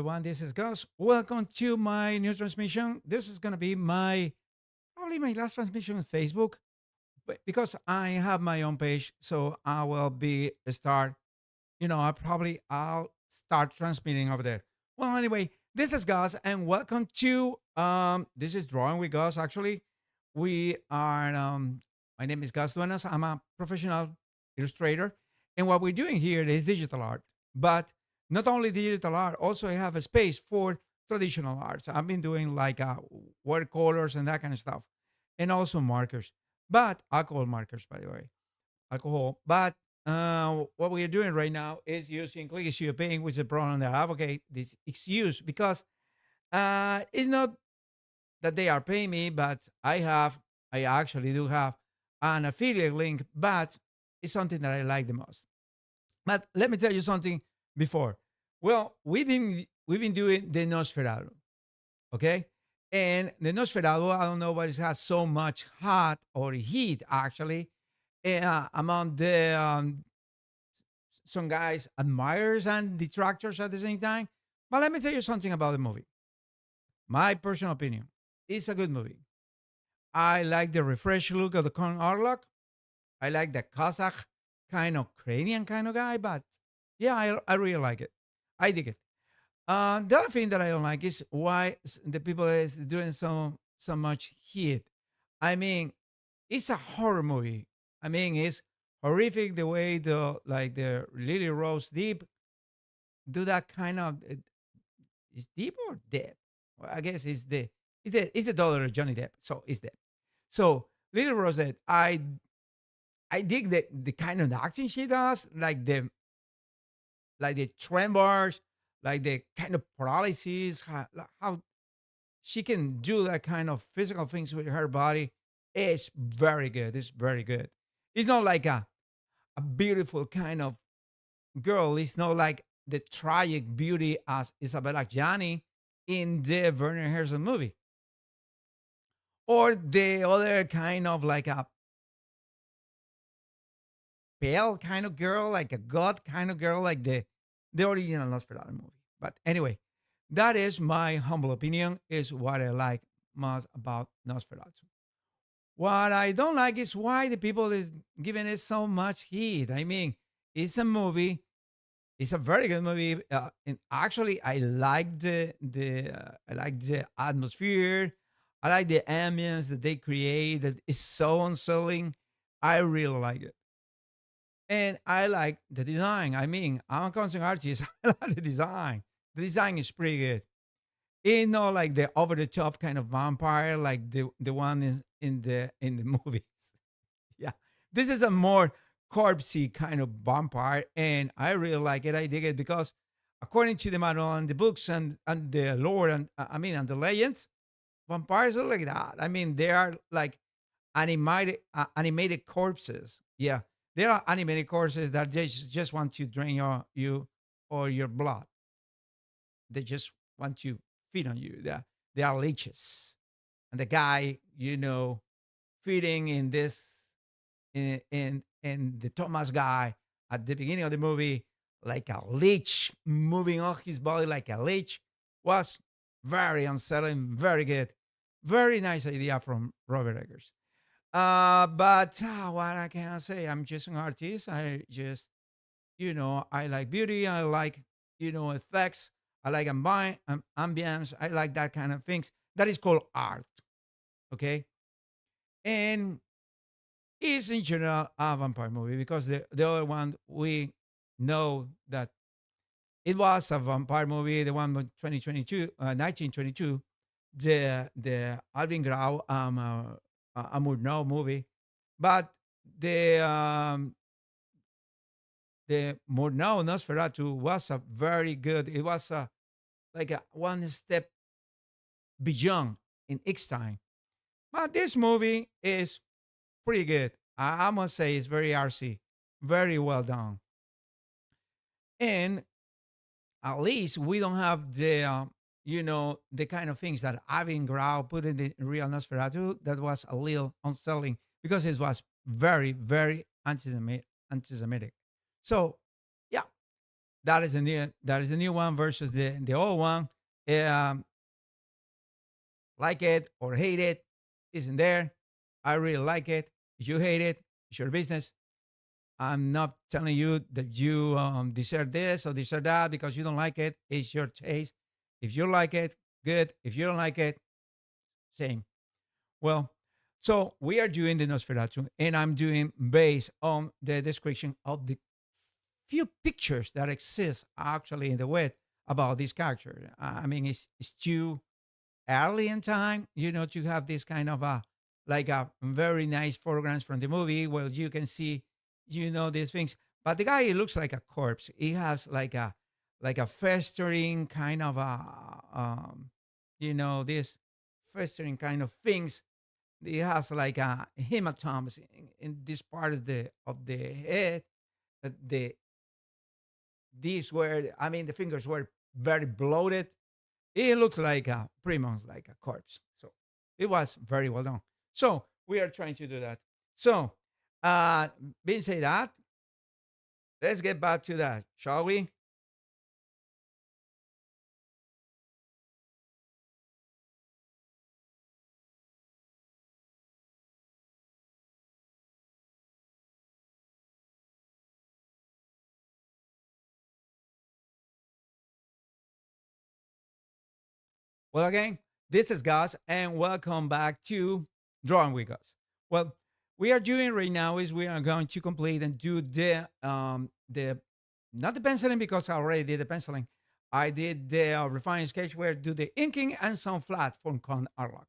everyone. This is Gus. Welcome to my new transmission. This is going to be probably my last transmission on Facebook, but because I have my own page, so I will be start. I'll start transmitting over there. Well, anyway, this is Gus, and welcome to this is Drawing with Gus. Actually, we are. My name is Gus Duenas. I'm a professional illustrator, and what we're doing here is digital art. But not only digital art, also I have a space for traditional arts. I've been doing like watercolors and that kind of stuff, and also markers, but alcohol markers, by the way, alcohol. But what we are doing right now is using click issue paying, which is a problem that I advocate this excuse because it's not that they are paying me, but I actually do have an affiliate link, but it's something that I like the most. But let me tell you something before. Well, we've been doing the Nosferatu, okay? And the Nosferatu, I don't know why it has so much hot or heat actually among the some guys admirers and detractors at the same time. But let me tell you something about the movie. My personal opinion, it's a good movie. I like the refresh look of the Kong Arlok. I like the Kazakh kind of Ukrainian kind of guy, but yeah, I really like it. I dig it. The other thing that I don't like is why the people is doing so much heat. I mean, it's a horror movie. I mean, it's horrific the way the Lily Rose Deep do that kind of is deep or dead. Well, I guess it's the daughter of Johnny Depp, so it's dead. So Lily Rose Dead, I dig the kind of acting she does, like the tremors, like the kind of paralysis, how she can do that kind of physical things with her body. It's very good. It's very good. It's not like a beautiful kind of girl. It's not like the tragic beauty as Isabella Gianni in the Werner Herzog movie, or the other kind of like a pale kind of girl, like a god kind of girl, like the original Nosferatu movie. But anyway, that is my humble opinion. Is what I like most about Nosferatu. What I don't like is why the people is giving it so much heat. I mean, it's a movie. It's a very good movie. And actually, I like the atmosphere. I like the ambience that they create. That is so unsettling. I really like it. And I like the design. I mean, I'm a concept artist. I like the design. The design is pretty good. It's not like the over the top kind of vampire like the one is in the movies. Yeah. This is a more corpsey kind of vampire, and I really like it. I dig it because according to the manual and the books and the lore and and the legends, vampires are like that. I mean, they are like animated corpses. Yeah, there are animated corpses that just want to drain you or your blood. They just want to feed on you. They are leeches, and the guy feeding in the Thomas guy at the beginning of the movie like a leech moving on his body like a leech was very unsettling, very good, very nice idea from Robert Eggers. But what I can say, I'm just an artist. I just, I like beauty. I like, effects. I like ambience. I like that kind of things. That is called art. Okay. And it's in general a vampire movie because the other one we know that it was a vampire movie, the one with 1922, the Alvin Grau Murnau movie, but the um, the Murnau Nosferatu was a very good. It was like a one step beyond in its time. But this movie is pretty good. I must say it's very artsy, very well done, and at least we don't have the kind of things that Avin Grau put in the real Nosferatu that was a little unsettling because it was very, very anti-Semitic. So, yeah. That is the new one versus the old one. Um, like it or hate it, isn't there. I really like it. If you hate it, it's your business. I'm not telling you that you deserve this or deserve that because you don't like it. It's your taste. If you like it, good. If you don't like it, same. Well, so we are doing the Nosferatu, and I'm doing based on the description of the few pictures that exist actually in the web about this character. I mean, it's too early in time, to have this kind of a like a very nice photographs from the movie where you can see, these things. But the guy, he looks like a corpse. He has like a festering kind of a this festering kind of things. He has like a hematomas in this part of the head. The these were, I mean, the fingers were very bloated. It looks like pretty much like a corpse. So it was very well done. So we are trying to do that. So, being said that, let's get back to that, shall we? Well, again, this is Gus, and welcome back to Drawing with Gus. Well, we are doing right now is we are going to complete and do the not the penciling because I already did the penciling. I did the refined sketch where do the inking and some flat from con artwork,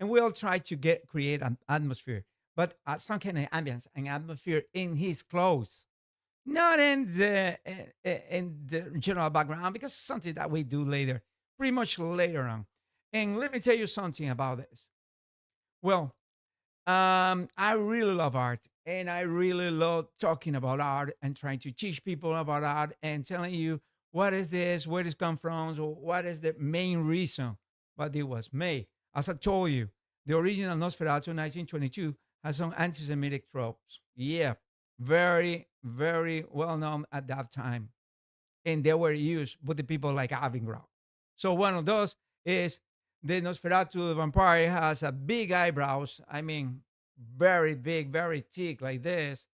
and we'll try to create an atmosphere, but some kind of ambience and atmosphere in his clothes, not in the general background because it's something that we do later, pretty much later on. And let me tell you something about this. Well, I really love art, and I really love talking about art and trying to teach people about art and telling you what is this, where it come from, so what is the main reason why it was made. As I told you, the original Nosferatu 1922 has some anti-Semitic tropes. Yeah, very, very well known at that time, and they were used with the people like Avingron. So one of those is the Nosferatu the vampire has a big eyebrows. I mean, very big, very thick like this,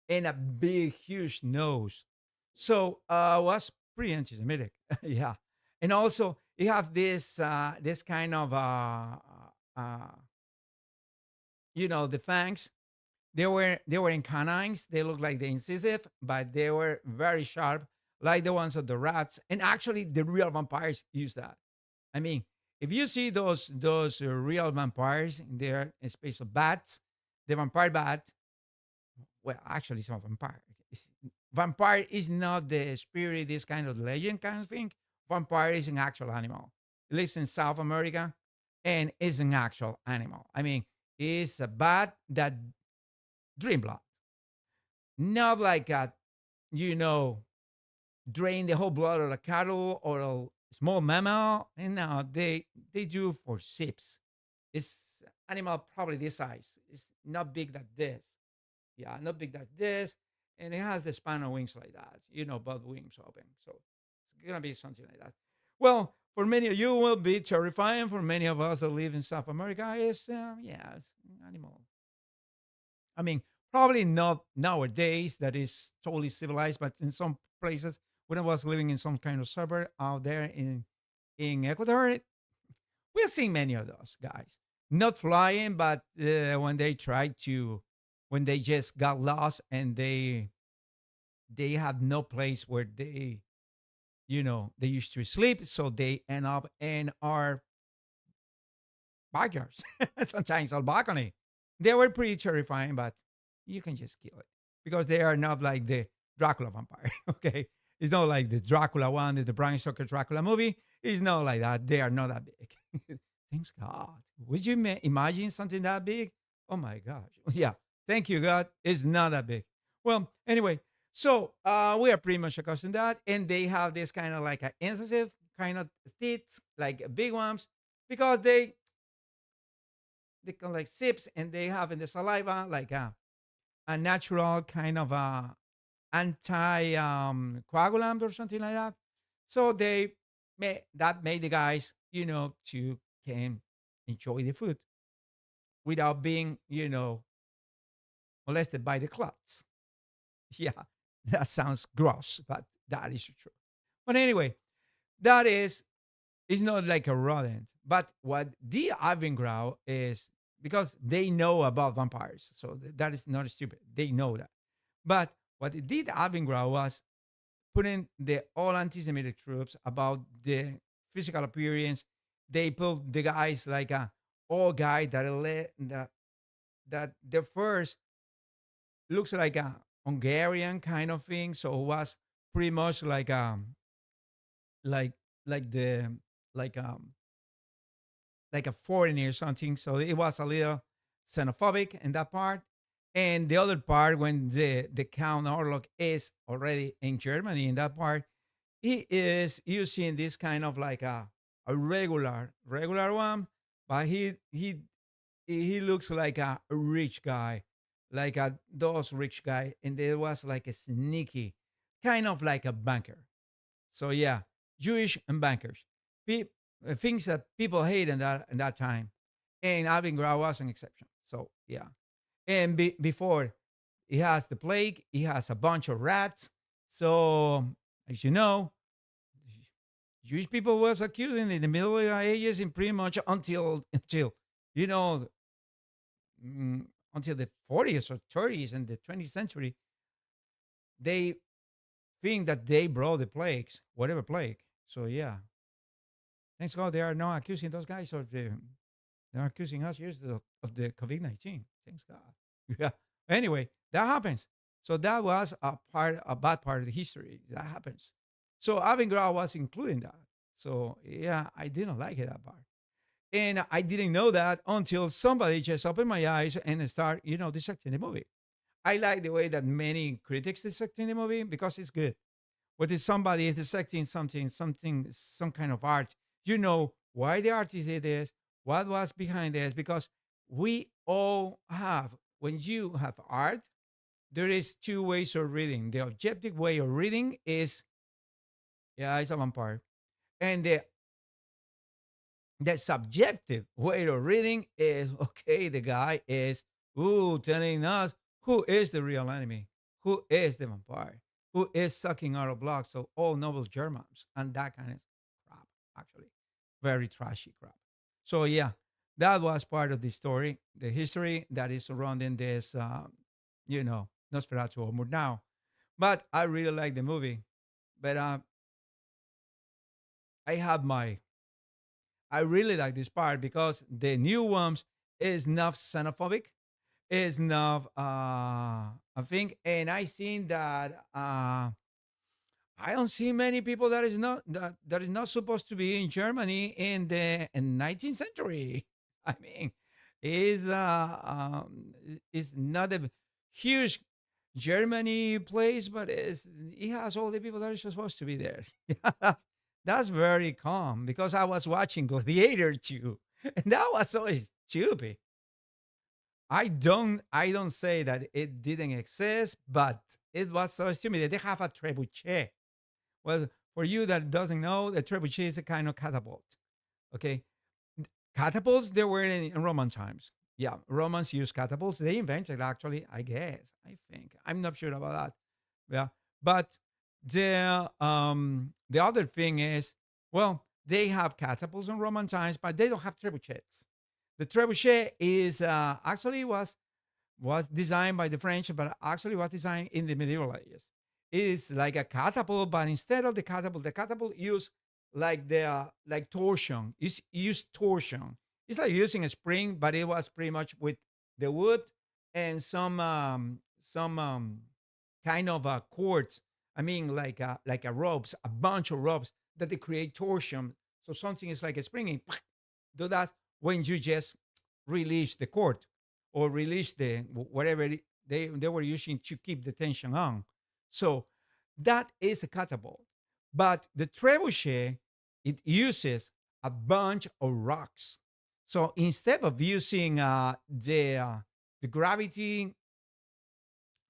and a big, huge nose. So was pretty anti-Semitic, yeah. And also you have this kind of uh, the fangs. They were in canines. They look like the incisive, but they were very sharp, like the ones of the rats. And actually, the real vampires use that. I mean, if you see those real vampires in their space of bats, the vampire bat, well, actually, it's not vampire. It's, vampire is not the spirit, this kind of legend kind of thing. Vampire is an actual animal. It lives in South America and is an actual animal. I mean, it's a bat that dream blood, not like you know, drain the whole blood of a cattle or a small mammal. And now they do for sips. It's animal probably this size. It's not big that this. Yeah, not big that this. And it has the span of wings like that, both wings open. So it's gonna be something like that. Well, for many of you will be terrifying. For many of us that live in South America, it's an animal. I mean, probably not nowadays that is totally civilized, but in some places, when I was living in some kind of suburb out there in Ecuador, we're seeing many of those guys. Not flying, but when they just got lost and they have no place where they used to sleep, so they end up in our backyards, sometimes on balcony. They were pretty terrifying, but you can just kill it because they are not like the Dracula vampire. Okay, it's not like the Dracula one, the Bram Stoker Dracula movie. It's not like that. They are not that big. Thanks God. Would you imagine something that big? Oh my gosh. Yeah. Thank you, God. It's not that big. Well, anyway, so we are pretty much accustomed to that, and they have this kind of like an incisive kind of teeth, like big ones, because they can like sips and they have in the saliva like a natural kind of anti coagulant or something like that. So that made the guys, to can enjoy the food without being, molested by the clots. Yeah, that sounds gross, but that is true. But anyway, that is not like a rodent. But what the Avengrau is, because they know about vampires, so that is not stupid. They know that. But what it did Avengrau was putting the all anti-Semitic troops about the physical appearance. They put the guys like a all guy that the first looks like a Hungarian kind of thing. So it was pretty much like like the like like a foreigner or something. So it was a little xenophobic in that part. And the other part, when the Count Orlok is already in Germany, in that part, he is using this kind of like a regular one, but he looks like a rich guy, like a those rich guy, and there was like a sneaky, kind of like a banker. So yeah, Jewish and bankers, things that people hate in that time, and Alvin Grau was an exception. So yeah, and before he has the plague, he has a bunch of rats. So as you know, Jewish people was accusing in the Middle Ages and pretty much until you know until the 40s or 30s and the 20th century, they think that they brought the plagues, whatever plague. So yeah, thanks God they are not accusing those guys they're accusing us years of the COVID-19. Thanks God. Yeah. Anyway, that happens. So that was a bad part of the history. That happens. So Avangard was including that. So yeah, I didn't like it that part. And I didn't know that until somebody just opened my eyes and start, dissecting the movie. I like the way that many critics dissecting the movie because it's good. But if somebody is dissecting something, some kind of art, you know why the artist did this, what was behind this, because we all have, when you have art, there is two ways of reading. The objective way of reading is, yeah, it's a vampire. And the subjective way of reading is okay, the guy is telling us who is the real enemy, who is the vampire, who is sucking our blood. So all noble Germans and that kind of crap, actually. Very trashy crap. So yeah, that was part of the story, the history that is surrounding this Nosferatu or Murnau. But I really like the movie. But I have my I really like this part because the new ones is not xenophobic, is not I think, and I think that I don't see many people that is not supposed to be in Germany in the 19th century. I mean, is not a huge Germany place, but it has all the people that are supposed to be there. That's very calm because I was watching Gladiator too, and that was so stupid. I don't say that it didn't exist, but it was so stupid. They have a trebuchet. Well, for you that doesn't know, the trebuchet is a kind of catapult. Okay, catapults they were in Roman times. Yeah, Romans used catapults. They invented actually, I guess. I think I'm not sure about that. Yeah, but the other thing is, well, they have catapults in Roman times, but they don't have trebuchets. The trebuchet is actually was designed by the French, but actually was designed in the medieval ages. It's like a catapult, but instead of the catapult used like the like torsion. It's used torsion. It's like using a spring, but it was pretty much with the wood and some kind of cords. I mean, like a ropes, a bunch of ropes that they create torsion. So something is like a spring. Do that when you just release the cord or release whatever they were using to keep the tension on. So that is a catapult. But the trebuchet, it uses a bunch of rocks. So instead of using the gravity,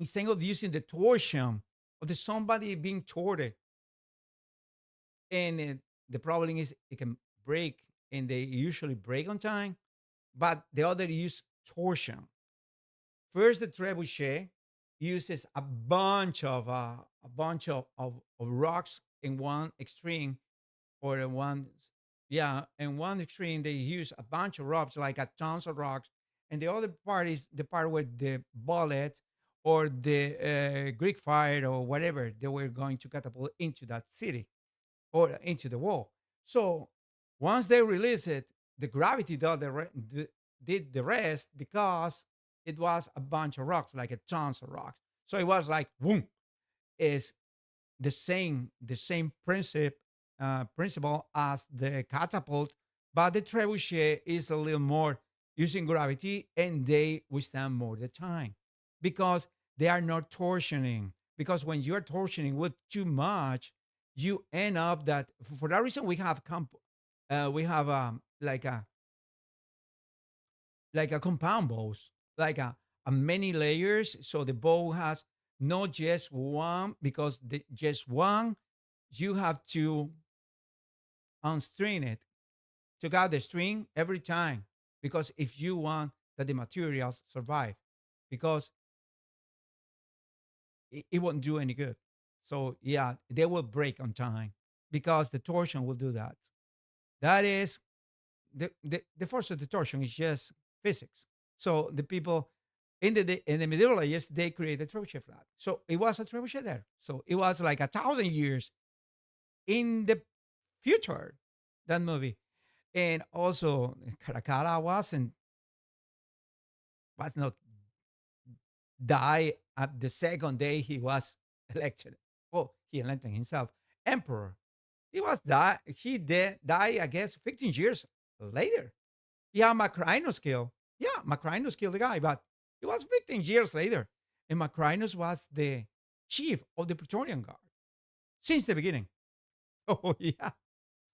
instead of using the torsion of the somebody being tortured, and the problem is it can break, and they usually break on time. But the other use torsion. First, the trebuchet uses a bunch of rocks in one extreme, or in one, yeah, in one extreme they use a bunch of rocks, like a tons of rocks, and the other part is the part where the bullet or the Greek fire or whatever they were going to catapult into that city or into the wall. So once they release it, the gravity did the rest, because it was a bunch of rocks, like a tons of rocks. So it was like boom, is the same principle as the catapult, but the trebuchet is a little more using gravity, and they withstand more the time because they are not torsioning. Because when you are torsioning with too much, you end up that, for that reason we have like a compound bows, like a many layers. So the bow has not just one, because just one, you have to unstring it, to cut the string every time, because if you want that the materials survive, because it won't do any good. So yeah, they will break on time because the torsion will do that. That is the force of the torsion is just physics. So the people in the Middle Ages, they created trebuchet flag. So it was a trebuchet there. So it was like 1,000 years in the future, that movie. And also Caracara was not die at the second day he was elected. Well, he elected himself emperor. He died, I guess, 15 years later. Yeah, Macrinus killed. Yeah, Macrinus killed the guy, but it was 15 years later. And Macrinus was the chief of the Praetorian Guard since the beginning. Oh, yeah.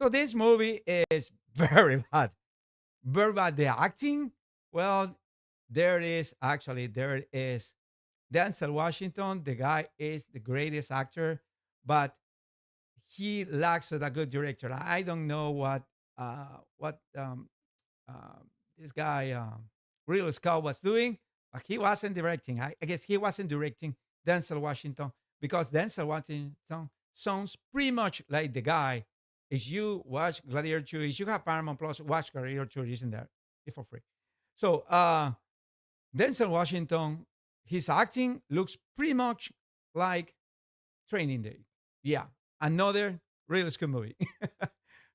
So this movie is very bad. Very bad. The acting, well, there is Denzel Washington. The guy is the greatest actor, but he lacks a good director. I don't know what uh, this guy Real Scott was doing, but he wasn't directing. I guess he wasn't directing Denzel Washington, because Denzel Washington sounds pretty much like the guy. If you watch Gladiator 2, if you have Paramount Plus, watch Gladiator 2, isn't there? It's for free. So Denzel Washington, his acting looks pretty much like Training Day. Yeah, another Real Scott movie.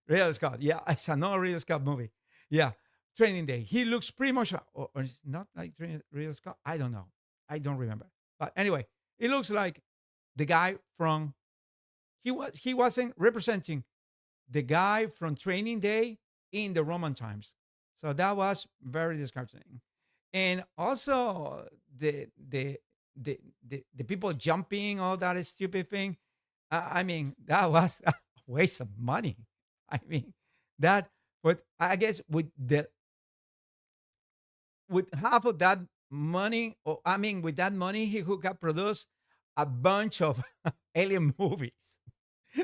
Real Scott. Yeah, it's another Real Scott movie. Yeah, Training Day. He looks pretty much, or it's not like Real Scott. I don't know. I don't remember. But anyway, it looks like the guy from he wasn't representing the guy from Training Day in the Roman times. So that was very discouraging. And also the people jumping, all that stupid thing. I mean, that was a waste of money. I mean, that. But I guess with half of that money, or I mean, with that money, he could have produced a bunch of alien movies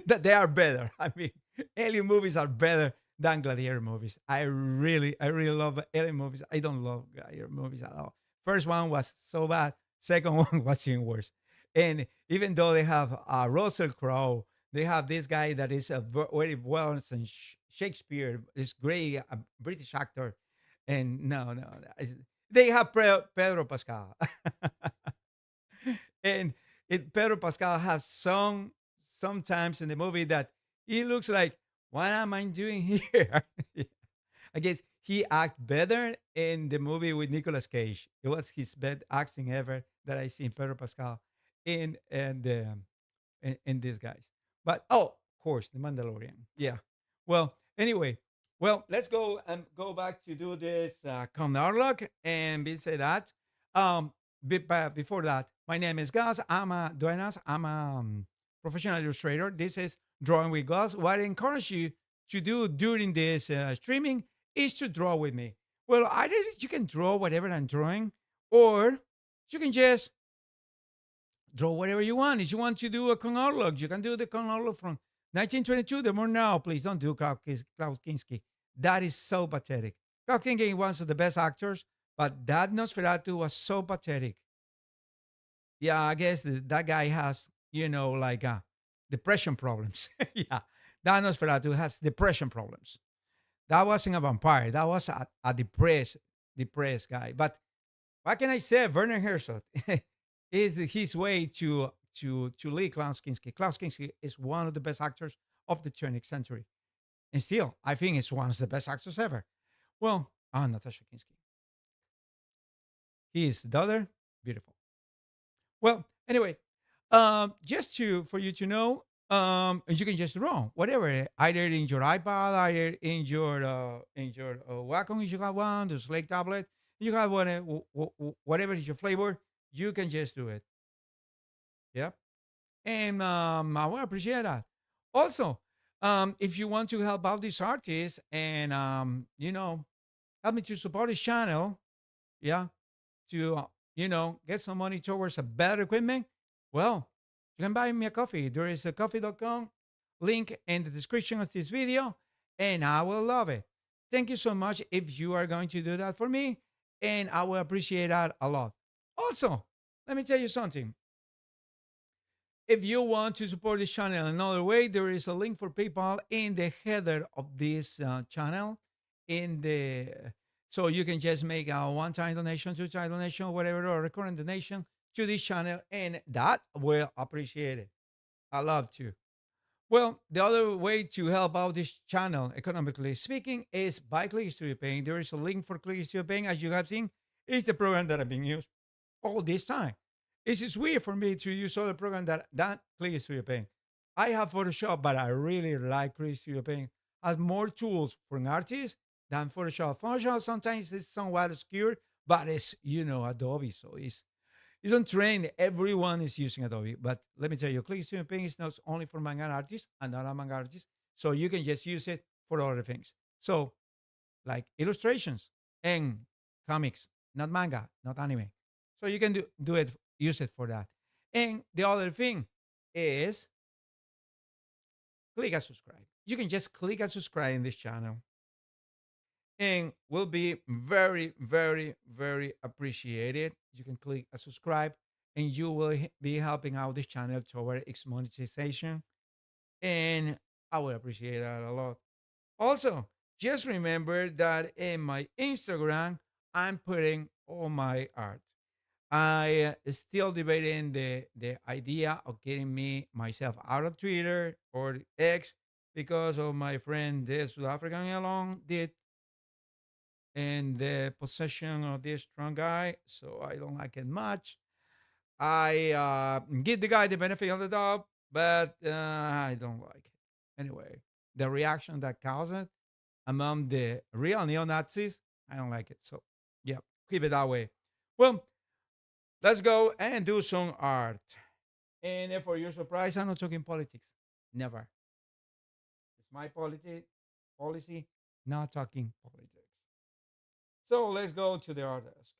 that they are better. I mean, alien movies are better than Gladiator movies. I really love alien movies. I don't love Gladiator movies at all. First one was so bad. Second one was even worse. And even though they have Russell Crowe, they have this guy that is a very well and Shakespeare, this great British actor. And no, they have Pedro Pascal. And Pedro Pascal has sometimes in the movie that he looks like, what am I doing here? I guess he acted better in the movie with Nicolas Cage. It was his best acting ever that I seen Pedro Pascal in these guys. But of course, the Mandalorian. Yeah. Well, anyway, let's go back to do this chronology, and we say that. But before that, my name is Gus. I'm a Duenas. I'm a professional illustrator. This is Drawing with Gus. What I encourage you to do during this streaming is to draw with me. Well, either you can draw whatever I'm drawing, or you can just Draw whatever you want. If you want to do a chronology, you can do the chronology from 1922. The more now, please don't do Klaus Kinski. That is so pathetic. Klaus Kinski is one of the best actors, but that Nosferatu was so pathetic. Yeah, I guess that guy has, like depression problems. Yeah, that Nosferatu has depression problems. That wasn't a vampire. That was a depressed guy. But what can I say? Werner Herzog is his way to lead Klaus Kinski. Klaus Kinski is one of the best actors of the 20th century, and still, I think it's one of the best actors ever. Well, Natasha Kinski, his daughter, beautiful. Well, anyway, just to for you to know, you can just draw whatever, either in your iPad, either in your Wacom if you have one, the Slate tablet, you have one, whatever is your flavor, you can just do it. Yep, and I will appreciate that. Also, if you want to help out this artist and help me to support this channel, yeah, to get some money towards a better equipment, well, you can buy me a coffee. There is a coffee.com link in the description of this video, and I will love it. Thank you so much if you are going to do that for me, and I will appreciate that a lot. Also, let me tell you something. If you want to support this channel another way, there is a link for PayPal in the header of this channel. In the So you can just make a one-time donation, two-time donation, whatever, or recurrent donation to this channel, and that will appreciate it. I love to. Well, the other way to help out this channel, economically speaking, is by Click Studio Paint. There is a link for Click Studio Paint, as you have seen. It's the program that I've been using all this time. It's just weird for me to use other program that Click Studio Paint. I have Photoshop, but I really like Click Studio Paint. Has more tools for an artist than Photoshop. Photoshop sometimes is somewhat obscure, but it's Adobe, so it's on trend. Everyone is using Adobe. But let me tell you, Click Studio Paint is not only for manga artists and not a manga artist, so you can just use it for other things. So like illustrations and comics, not manga, not anime. So you can use it for that. And the other thing is click and subscribe. You can just click and subscribe in this channel, and will be very, very, very appreciated. You can click and subscribe, and you will be helping out this channel toward its monetization, and I will appreciate that a lot. Also, just remember that in my Instagram, I'm putting all my art. I still debating the idea of getting myself out of Twitter or X because of my friend the South African along did and the possession of this strong guy. So I don't like it much. I give the guy the benefit of the doubt, but I don't like it. Anyway, the reaction that caused it among the real neo Nazis, I don't like it. So, yeah, keep it that way. Well, let's go and do some art. And for your surprise, I'm not talking politics. Never. It's my policy, not talking politics. So let's go to the artist.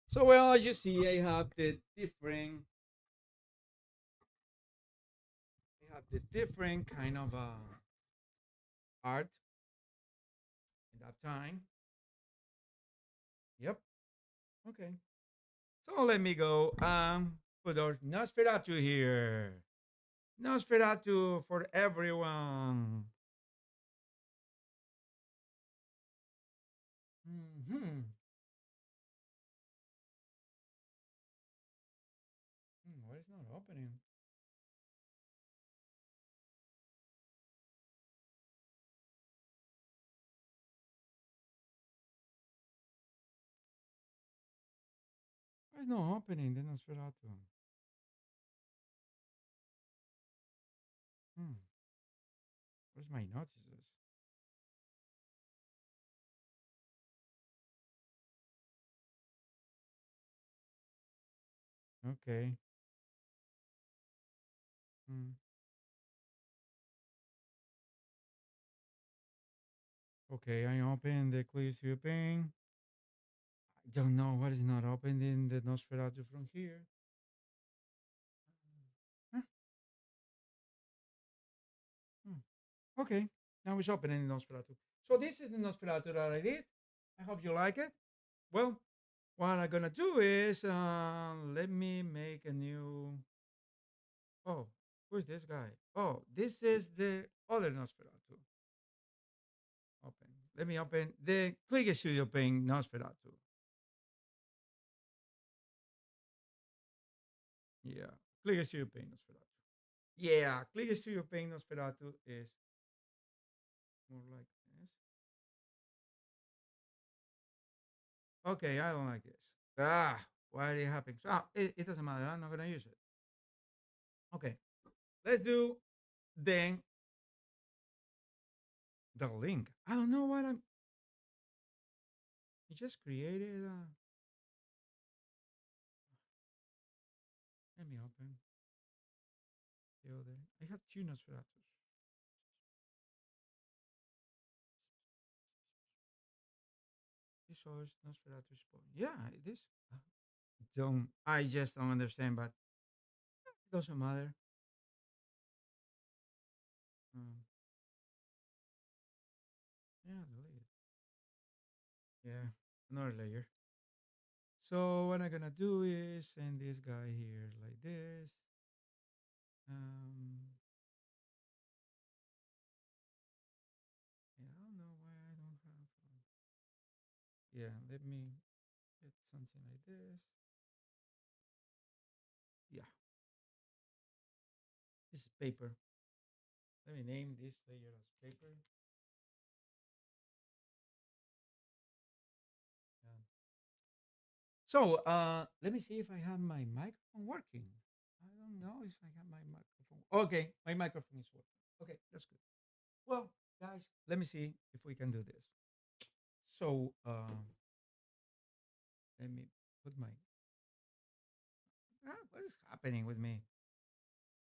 So well, as you see, I have the different kind of art at that time. Yep. Okay. So let me go. Put our Nosferatu here. Nosferatu for everyone. Hmm. Why is not opening? Why is not opening the Nosferatu? Hmm. Where's my notices? Okay. Hmm. Okay, I open the Clear Ping. don't know what is not opening the Nosferatu from here. Huh? Hmm. Okay, now it's opening the Nosferatu. So this is the Nosferatu that I did. I hope you like it. Well, what I'm gonna do is let me make a new. Oh, who's this guy? Oh, this is the other Nosferatu. Open. Let me open the Click Studio Paint Nosferatu. Yeah, Click Studio Paint Nosferatu. Yeah, Click Studio Paint Nosferatu is more like this. Okay, I don't like this. Ah, why did it happen? Ah, it doesn't matter. I'm not gonna use it. Okay, let's do then the link. I don't know what I'm. He just created. Let me open the other. I have two Nosferatus. This is Nosferatu spawn. Yeah, it is. Don't. I just don't understand, but it doesn't matter. Um, yeah, delete it. Yeah, another layer. So what I'm gonna do is send this guy here like this. Um, yeah, I don't know why I don't have. Yeah, let me get something like this. Yeah, this is paper. Let me name this layer as paper. Yeah. So let me see if I have my microphone working. I don't know if I have my microphone. Okay, my microphone is working. Okay, that's good. Well, guys, let me see if we can do this. So let me put my. What is happening with me?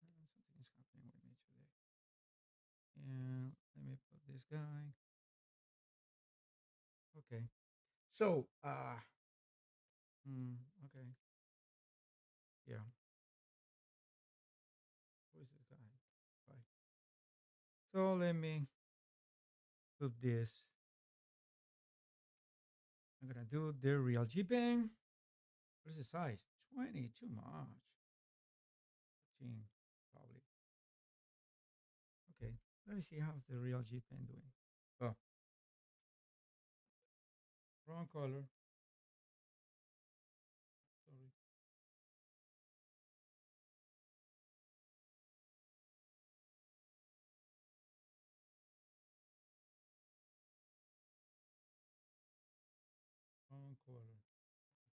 Something is happening with me today. Yeah, let me put this guy. Okay. So okay. Yeah. Who is this guy? Right. So let me put this. I'm gonna do the real G pen. What is the size? 20, too much. 15, probably. Okay. Let me see how's the real G pen doing. Oh, wrong color. Sorry. Wrong color.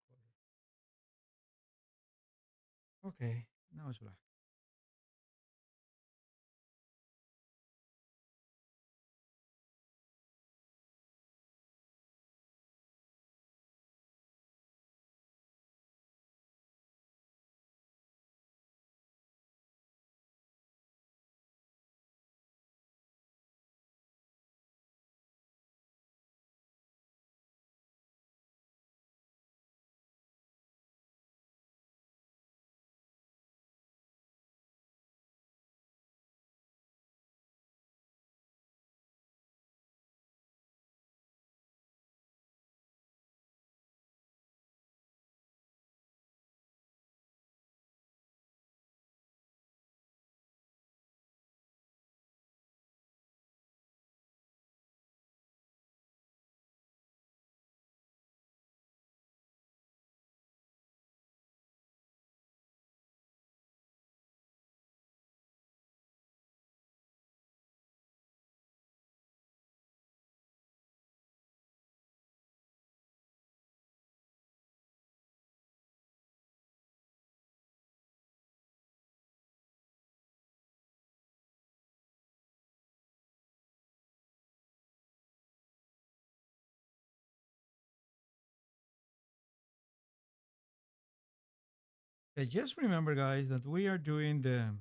Color. Okay. Now it's black. Okay, just remember, guys, that we are doing the.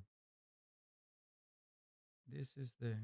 This is the.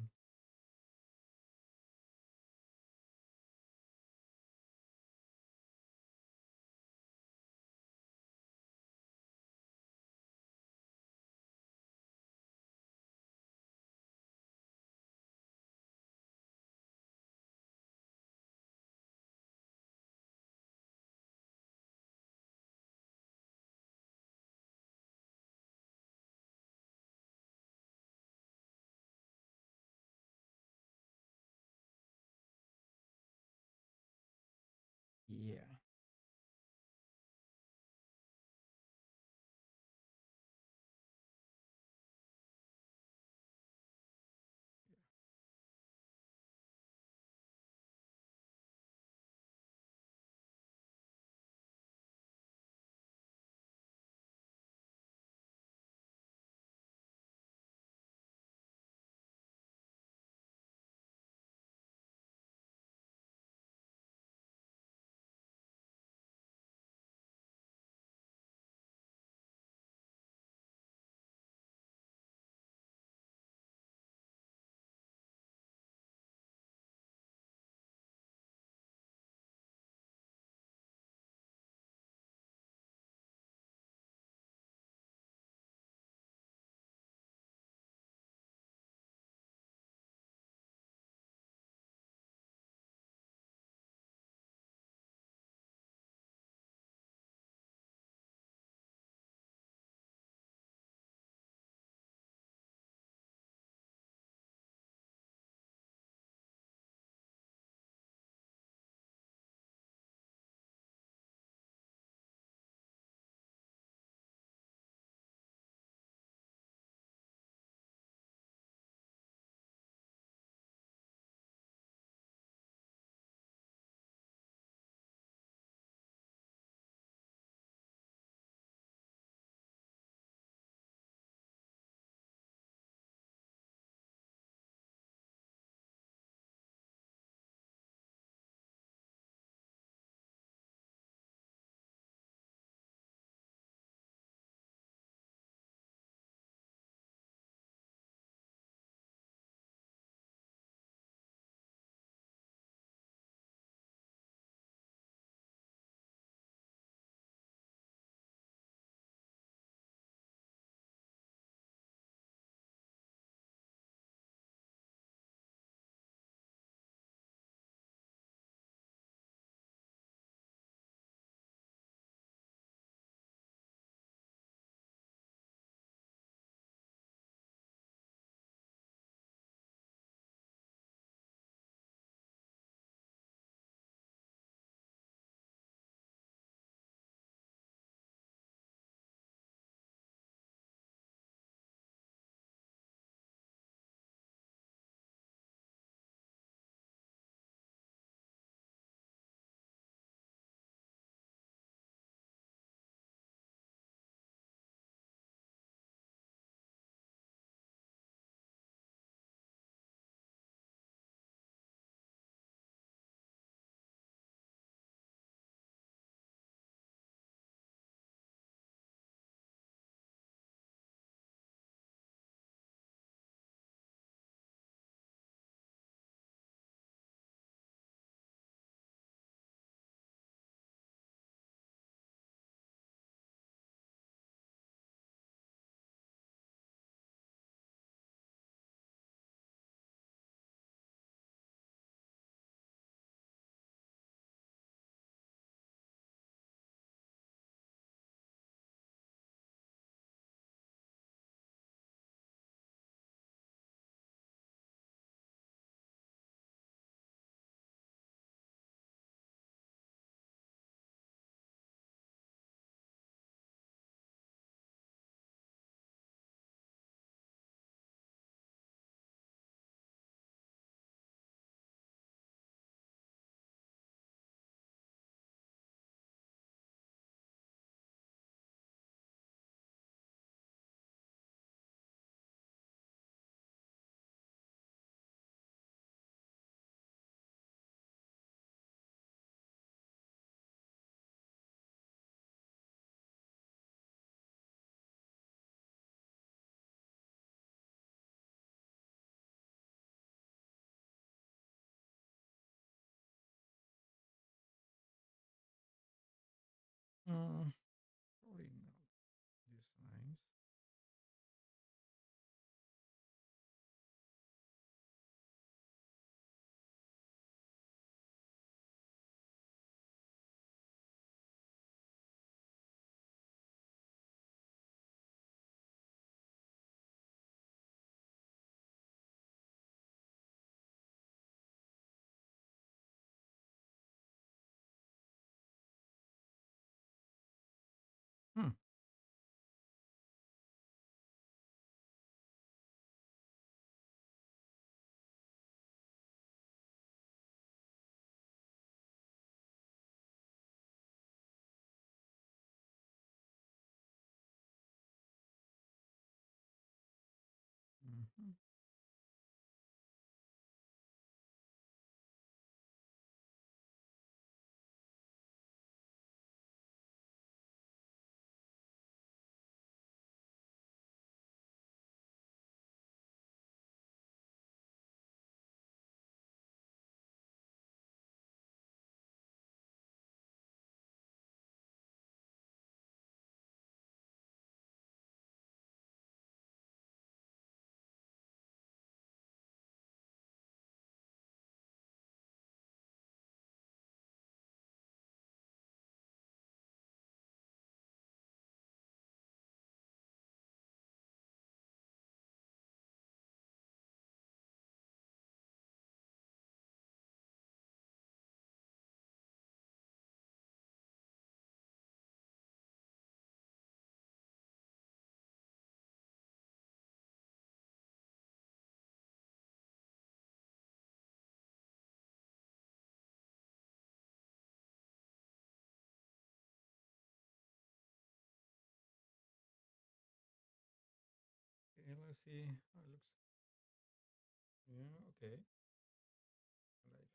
Probably not these lines. Hmm. Mhm. Okay, let's see how it looks. Yeah, okay. Right.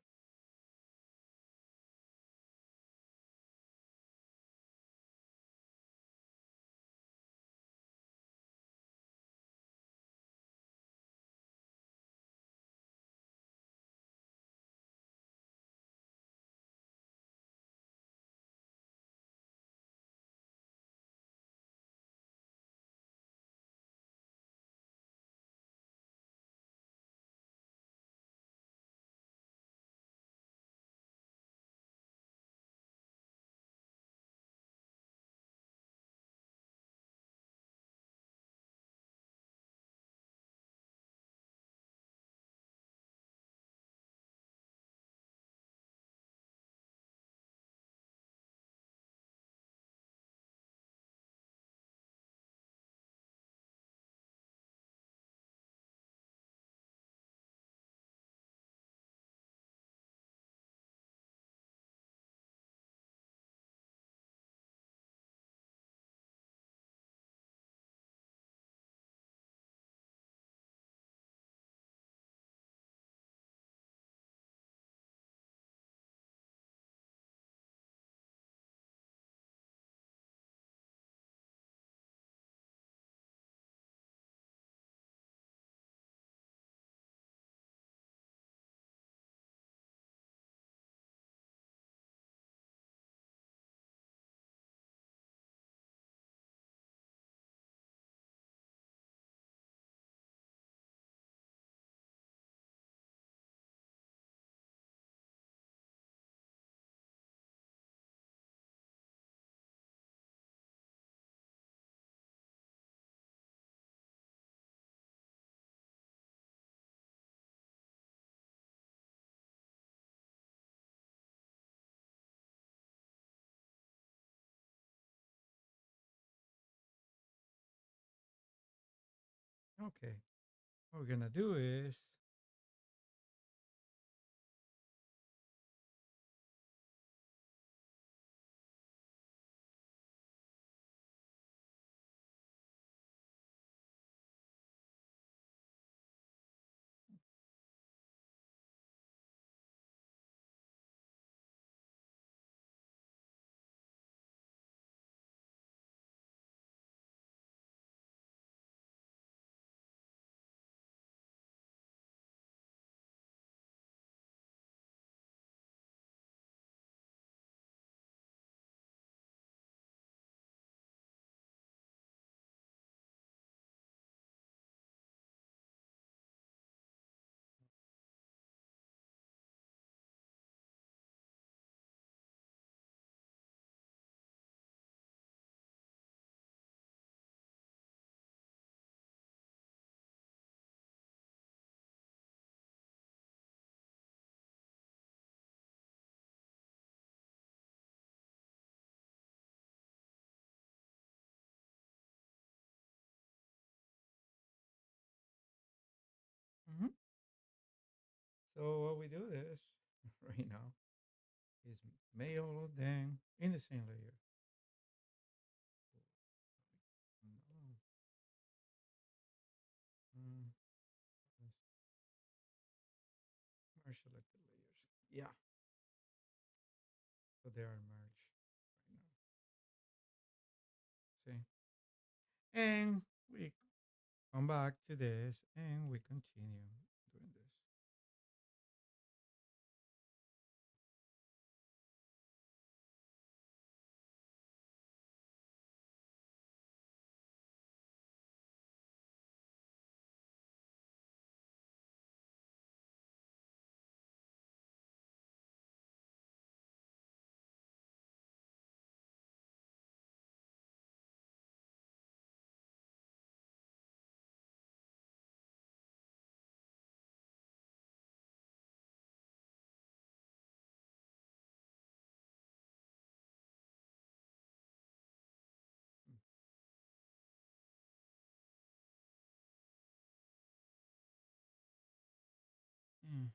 Okay. What we're gonna do is So what we do is right now is make all of them in the same layer. No. Mm, let's merge selected layers. Yeah, so they are merged right now. See, and we come back to this, and we continue doing this. Mm.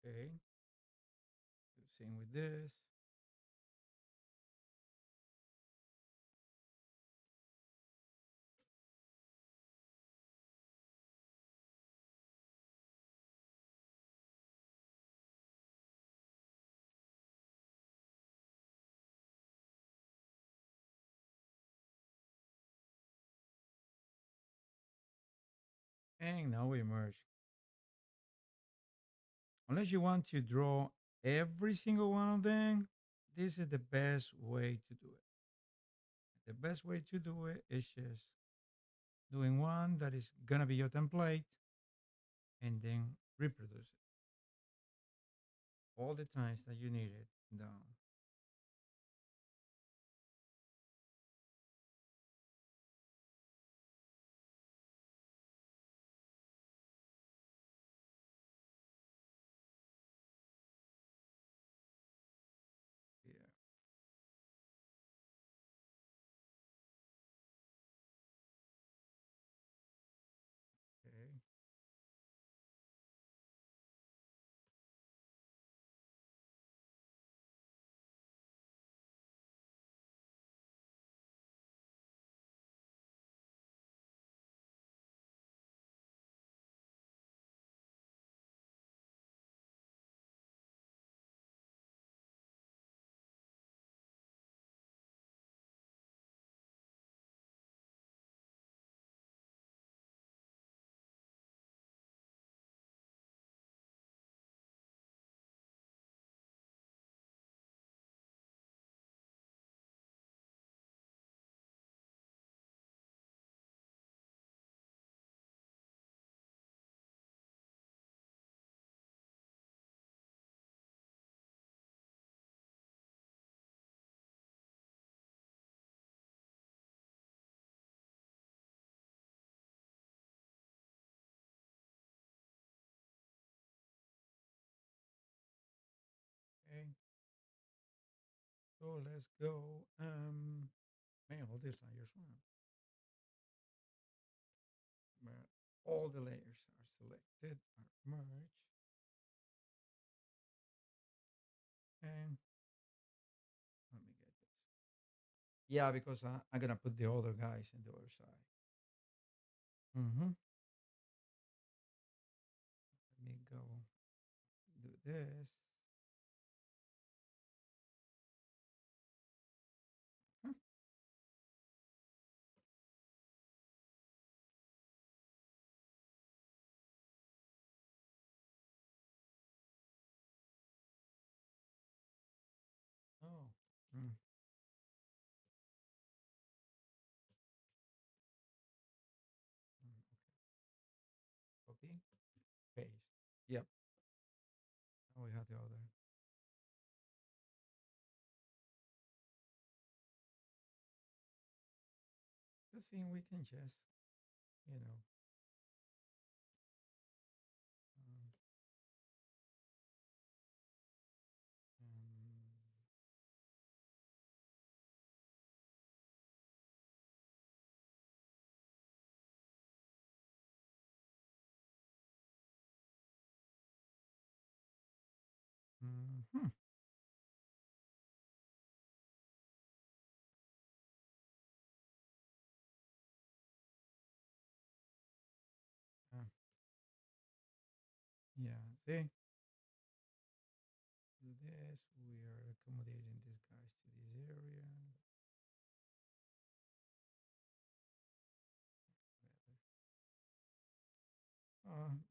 Okay, do the same with this. And now we merge. Unless you want to draw every single one of them, this is the best way to do it. The best way to do it is just doing one that is gonna be your template and then reproduce it all the times that you need it down. Yeah. Okay. So let's go. Man, all these layers. Where all the layers are selected, are merged, and let me get this. Yeah, because I'm gonna put the other guys in the other side. Mm-hmm. Let me go do this. Huh. Oh. Mm. Mm. Okay. Copy, paste. Yep. Now we have the other. Good thing we can just, you know, um, um, mhm. Uh, yeah. See, do this. We are accommodating these guys to this area.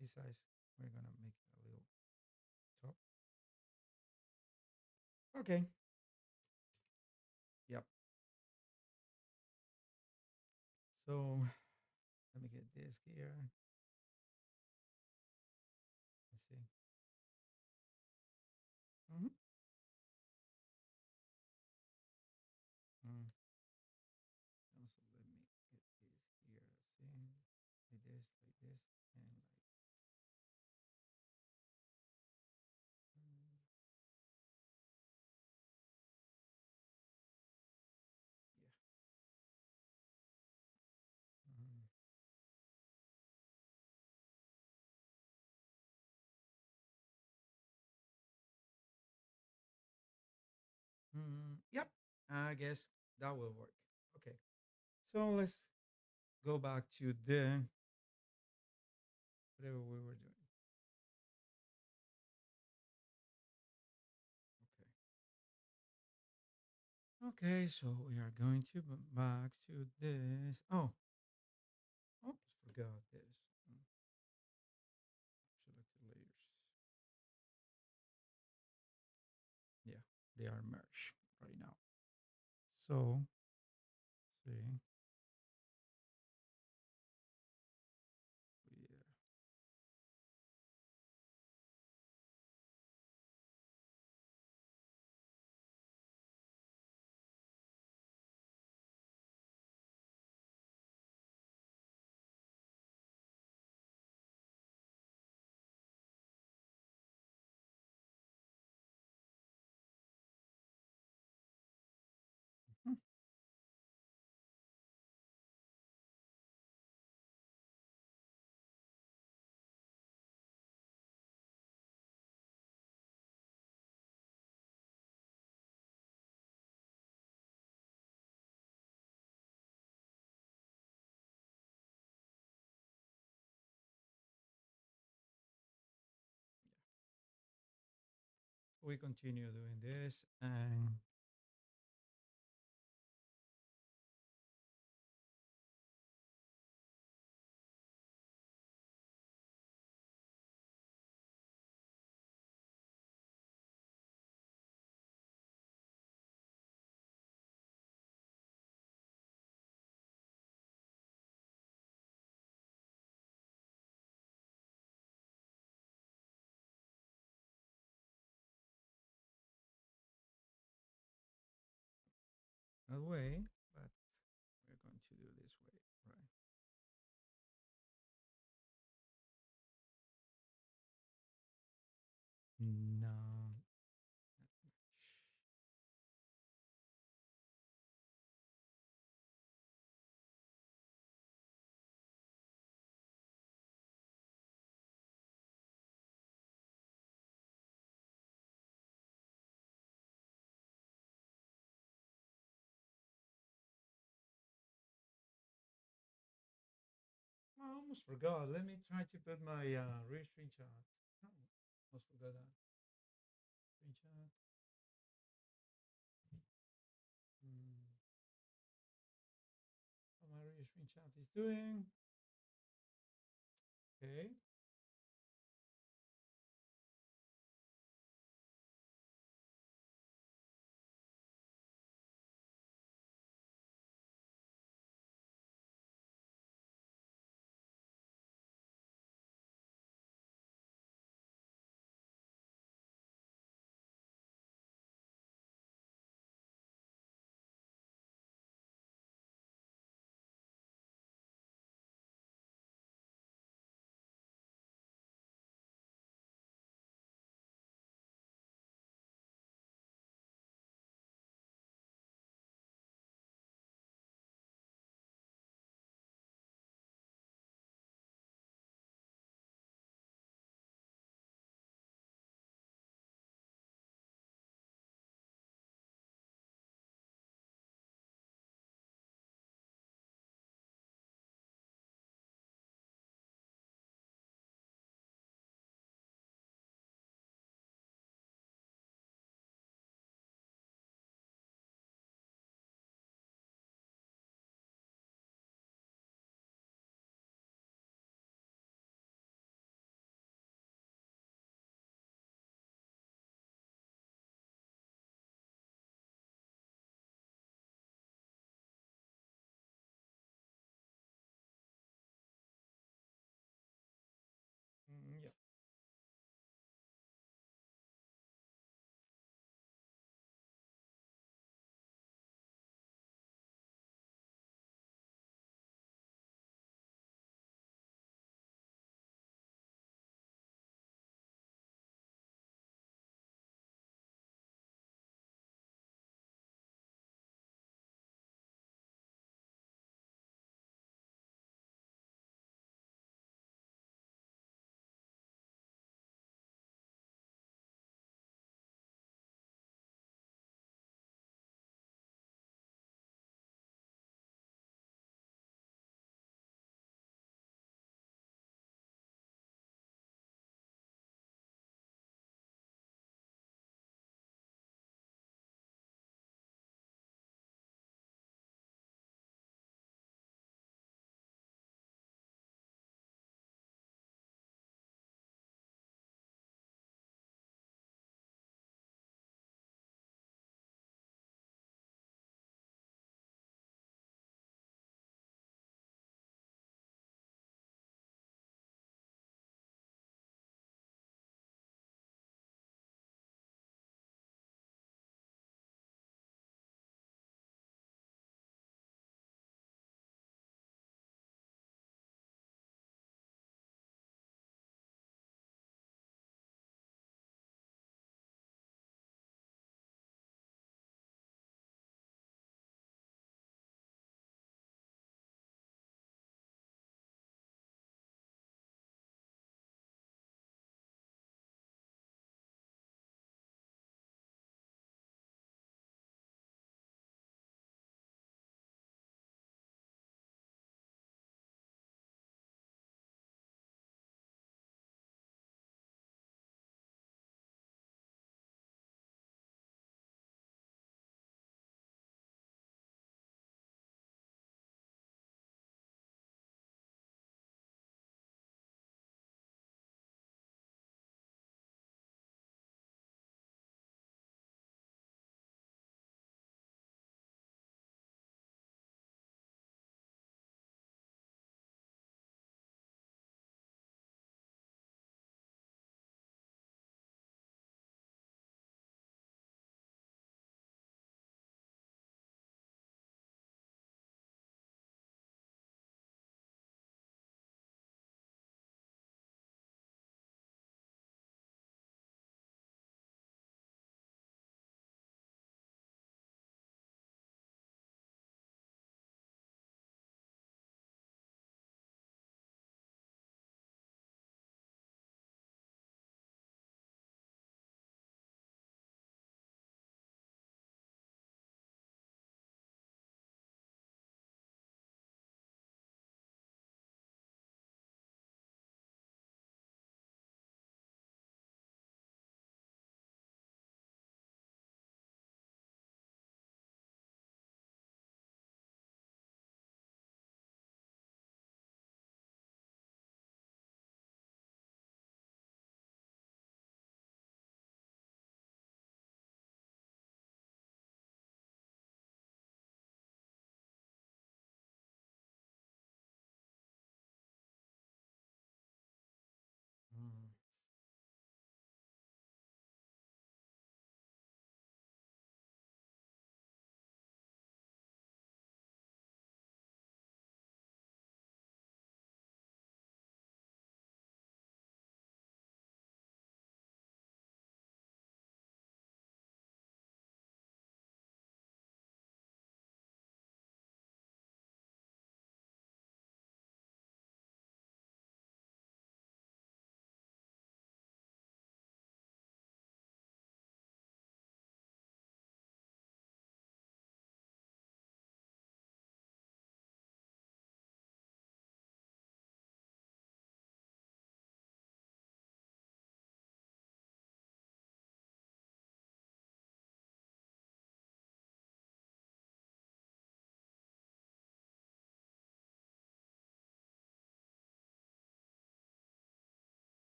Besides, we're gonna make it a little top. Okay. Yep. So let me get this here. Let's see. Mm-hmm. Mm. Also, let me get this here. See, like this, and like. Mm, yeah. Mm. Yep. I guess that will work. Okay. So let's go back to the whatever we were doing. Okay. Okay. So we are going to back to this. Oh, oops, forgot this. Mm, Selected layers. Yeah, they are merged right now. So see, yeah. Mhm. We continue doing this, and that way, but we're going to do this way, right? No, almost forgot. Let me try to put my real screenshot. Oh, almost forgot that screenshot. Hmm. How my real screenshot is doing? Okay.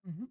Mhm.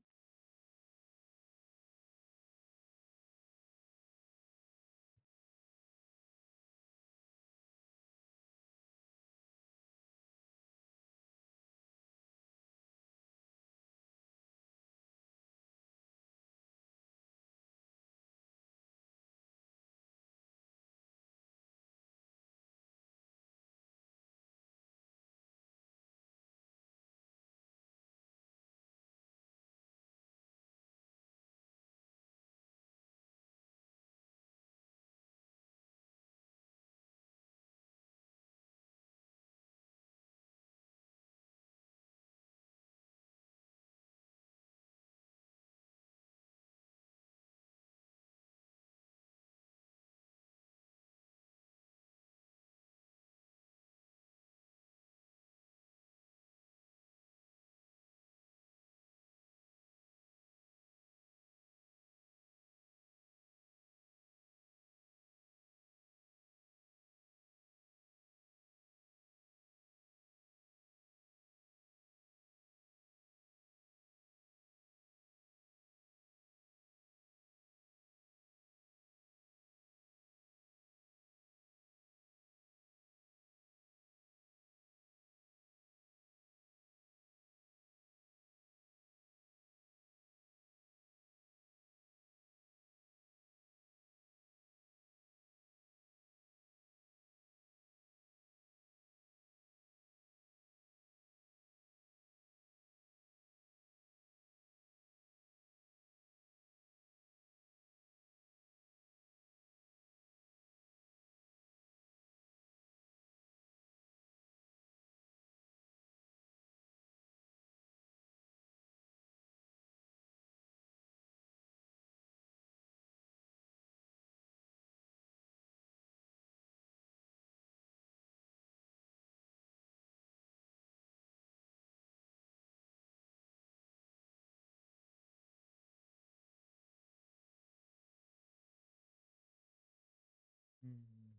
Mm,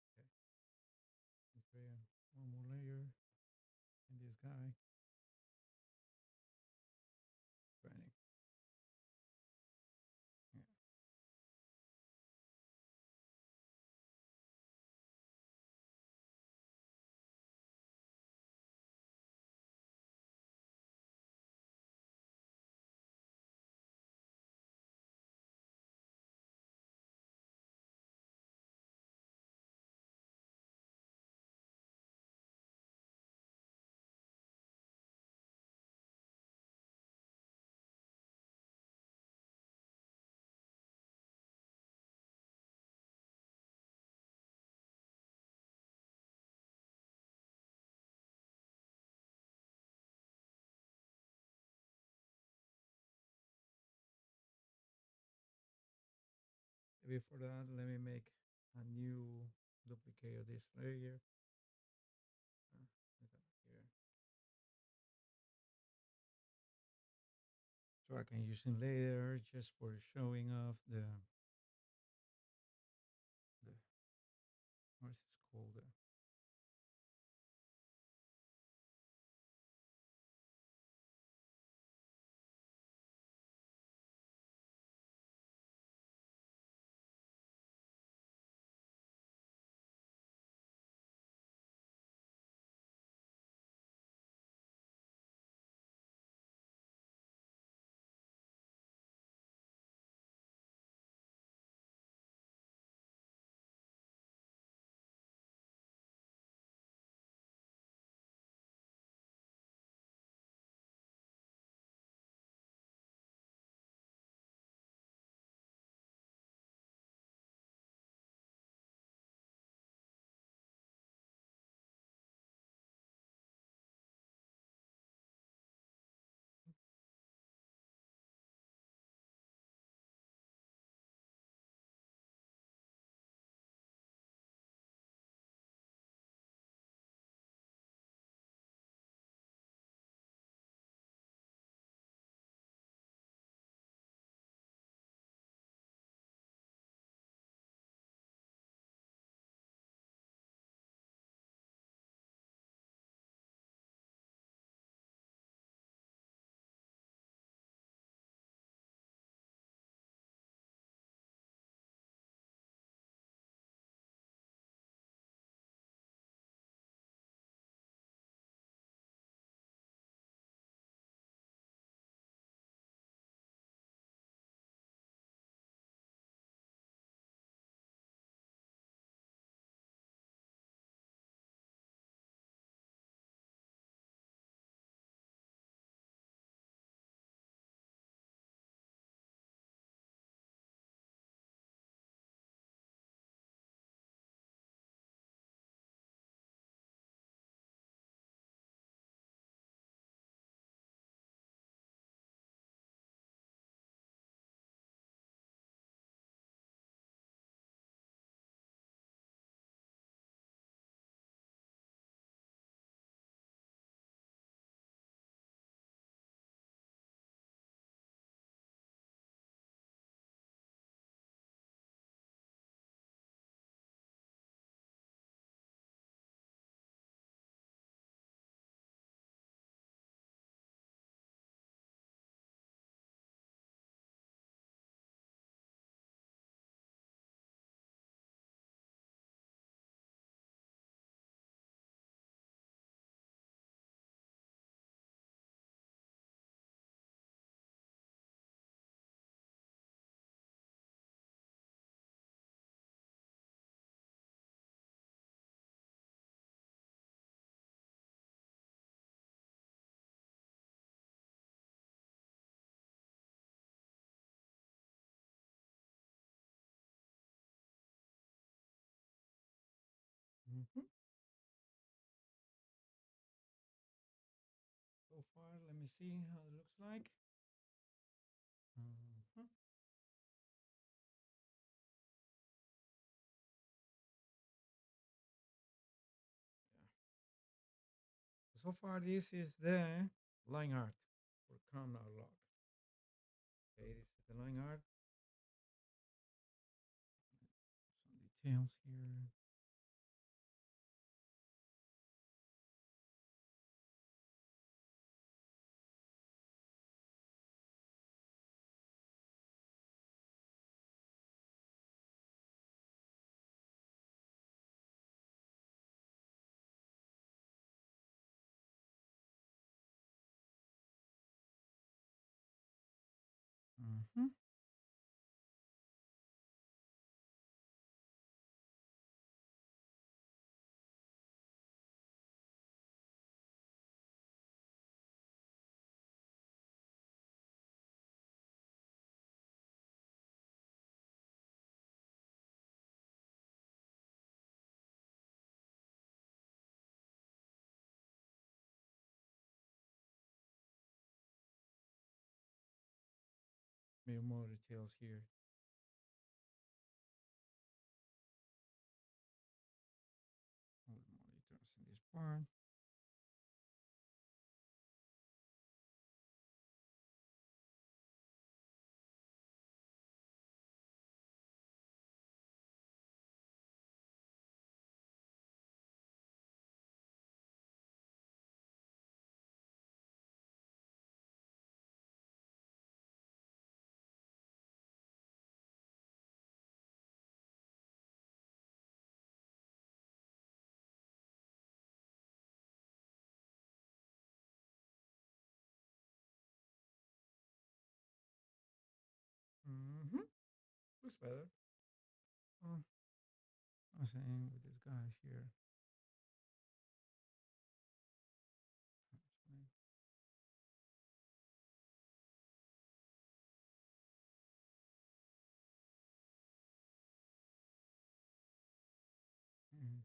okay. Let's create one more layer in this guy. Training. Yeah. Before that, let me make a new duplicate of this layer. Uh, like that here. So I can use it later just for showing off the what is this called? Mhm. So far, let me see how it looks like. Mhm. Yeah. So far, this is the line art for Come Now Log. Okay, this is the line art. Some details here. Mhm. Maybe more details here. A little more details in this part. Mm-hmm. Looks better. Oh, I'm saying with these guys here. Actually. Mhm.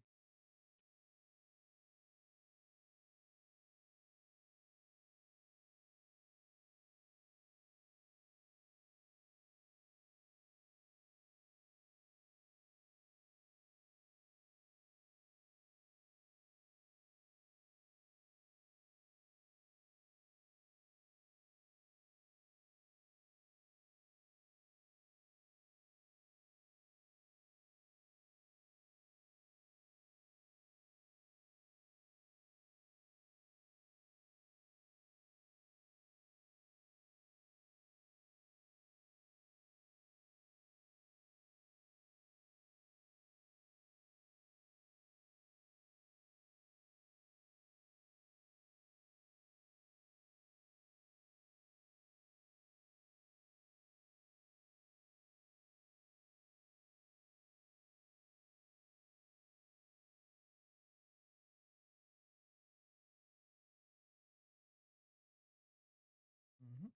Mhm.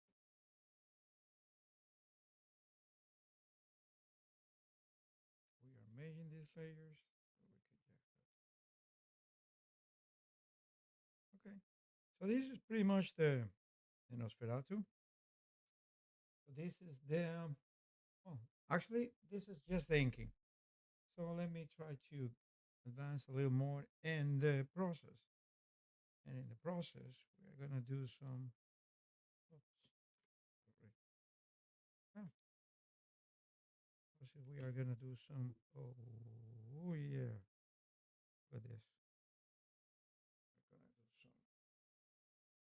We are making these layers so we could just okay. So this is pretty much the Nosferatu. So this is the oh actually this is just the inking. So let me try to advance a little more in the process. And in the process, we're gonna do some oops, sorry. Ah, process, we are gonna do some oh yeah. Look at this. We're gonna do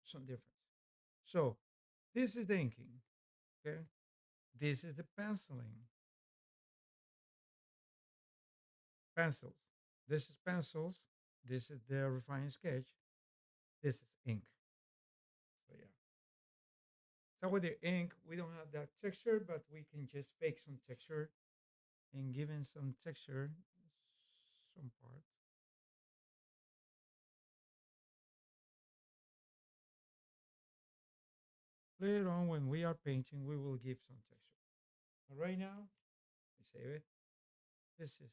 some difference. So this is the inking. Okay. This is the penciling. Pencils. This is pencils. This is the refined sketch. This is ink. So yeah. So with the ink, we don't have that texture, but we can just fake some texture and given some texture, some part. Later on, when we are painting, we will give some texture. But right now, we save it. This is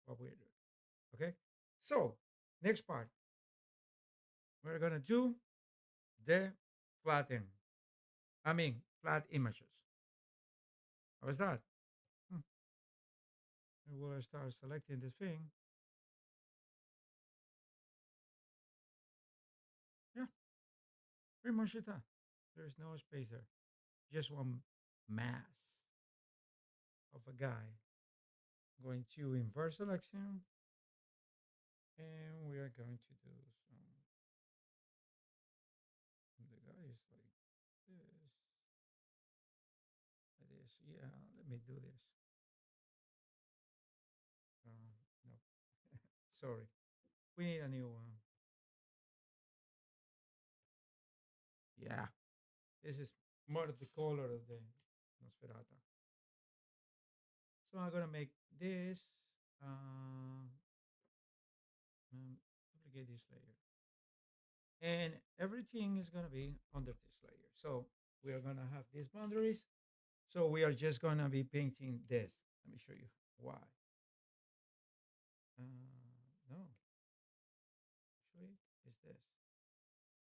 what we're doing. Okay. So, next part, we're gonna do the flatten. I mean, flat images. How is that? Hmm. And we'll start selecting this thing. Yeah, pretty much it. There's no space there. Just one mass of a guy. Going to invert selection, and we are going to do some. The guy is like this. It is. Yeah, let me do this. No, sorry. We need a new one. Yeah, this is more of the color of the Nosferatu. So I'm gonna make this. Uh, Duplicate this layer, and everything is gonna be under this layer. So we are gonna have these boundaries. So we are just gonna be painting this. Let me show you why. No, actually, it's this.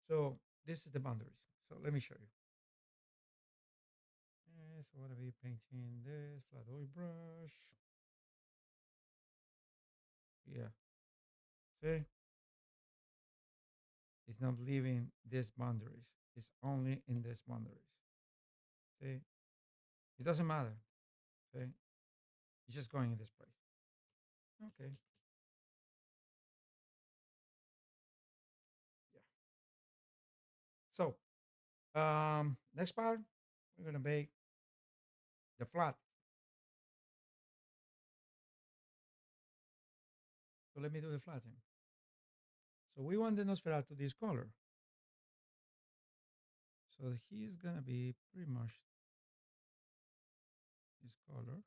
So this is the boundaries. So let me show you. Yes, I want to be painting this flat oil brush. Yeah, see, it's not leaving these boundaries. It's only in these boundaries. See, it doesn't matter. See, it's just going in this place. Okay. Yeah. So, next part, we're gonna make the flat. So let me do the flatting. So we want the Nosferatu this color. So he's gonna be pretty much this color.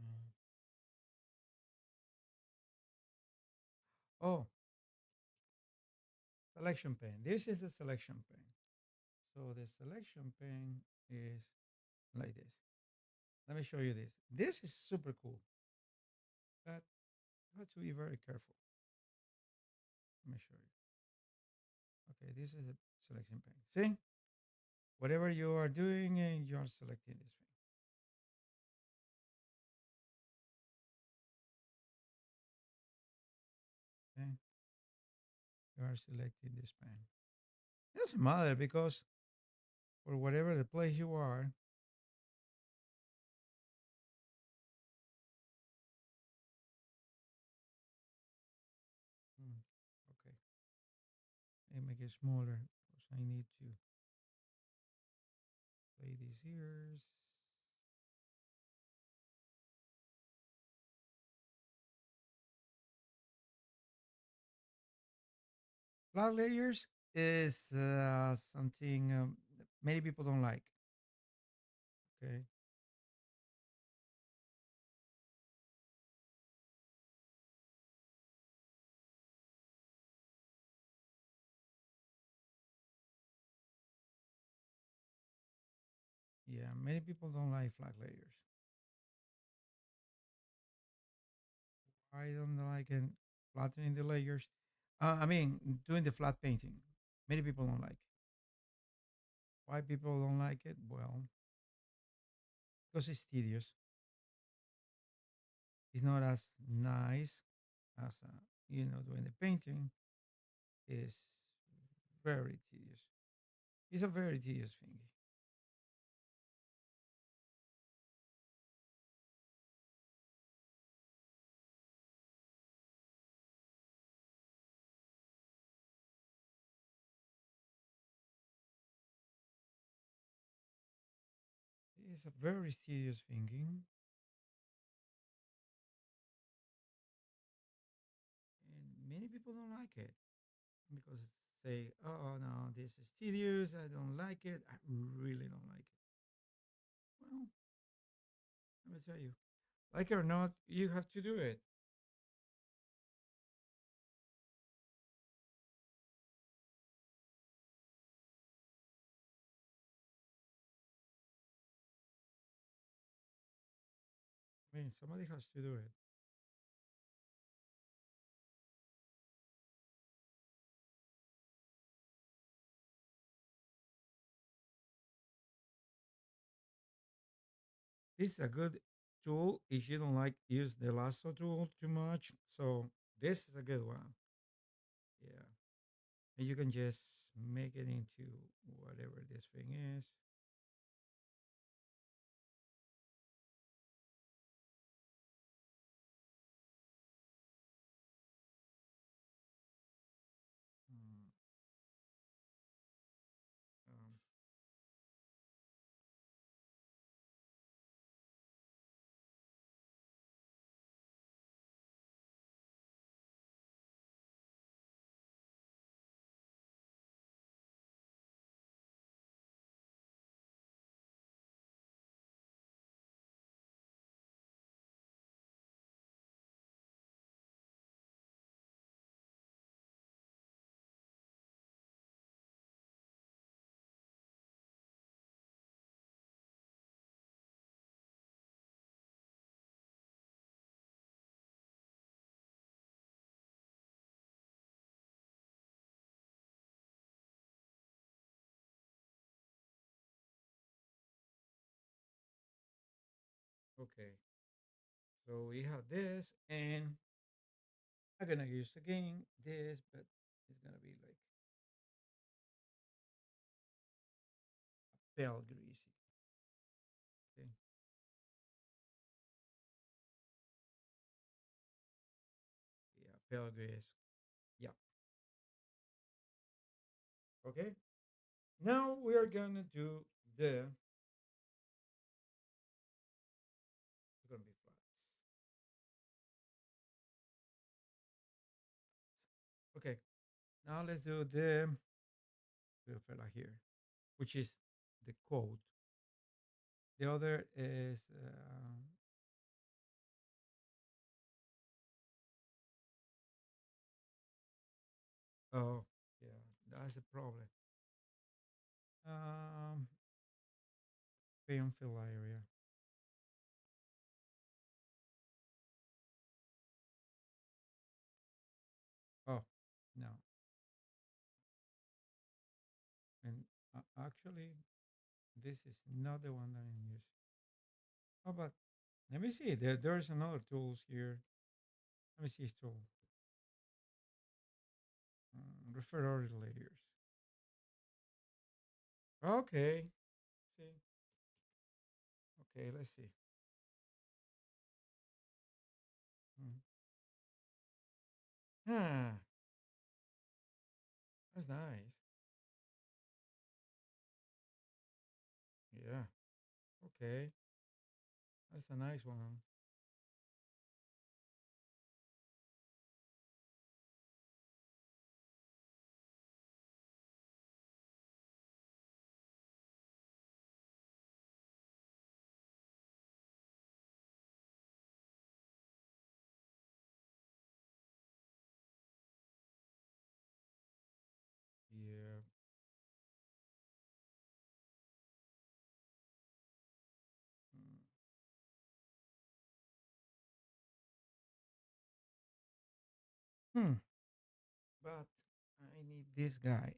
Mm. Oh, selection pane. This is the selection pane. So the selection pane is like this. Let me show you this. This is super cool, but you have to be very careful. Let me show you. Okay, this is the selection pane. See, whatever you are doing, you are selecting this thing. Okay, you are selecting this pane. It doesn't matter because for whatever the place you are, hmm, okay, let me make it smaller because I need to play these ears. Flat layers is something many people don't like. Okay. Yeah, many people don't like flat layers. I don't like it flattening the layers. I mean, doing the flat painting. Many people don't like it. Why people don't like it? Well, because it's tedious. It's not as nice as doing the painting. Is very tedious. It's a very tedious thing. It's a very serious thinking, and many people don't like it because say, "Oh no, this is tedious. I don't like it. I really don't like it." Well, let me tell you, like it or not, you have to do it. I mean, somebody has to do it. This is a good tool if you don't like use the lasso tool too much. So this is a good one. Yeah. And you can just make it into whatever this thing is. Mm, um, okay. So we have this, and I'm gonna use again this, but it's gonna be like pale greasy. Okay. Yeah, pale grease. Yeah. Okay. Now we are gonna do the. It's gonna be flats. Okay. Now let's do the little fella here, which is the quote. The other is oh yeah, that's the problem. Um, pay and fill area. Oh no, and actually, this is not the one that I'm using. Oh, but let me see. There's another tools here. Let me see his tool. Refer all layers. Okay. See. Okay. Let's see. Hmm. Ah, that's nice. Yeah. Okay. That's a nice one. Yeah. Mm. Hmm. But I need this guy.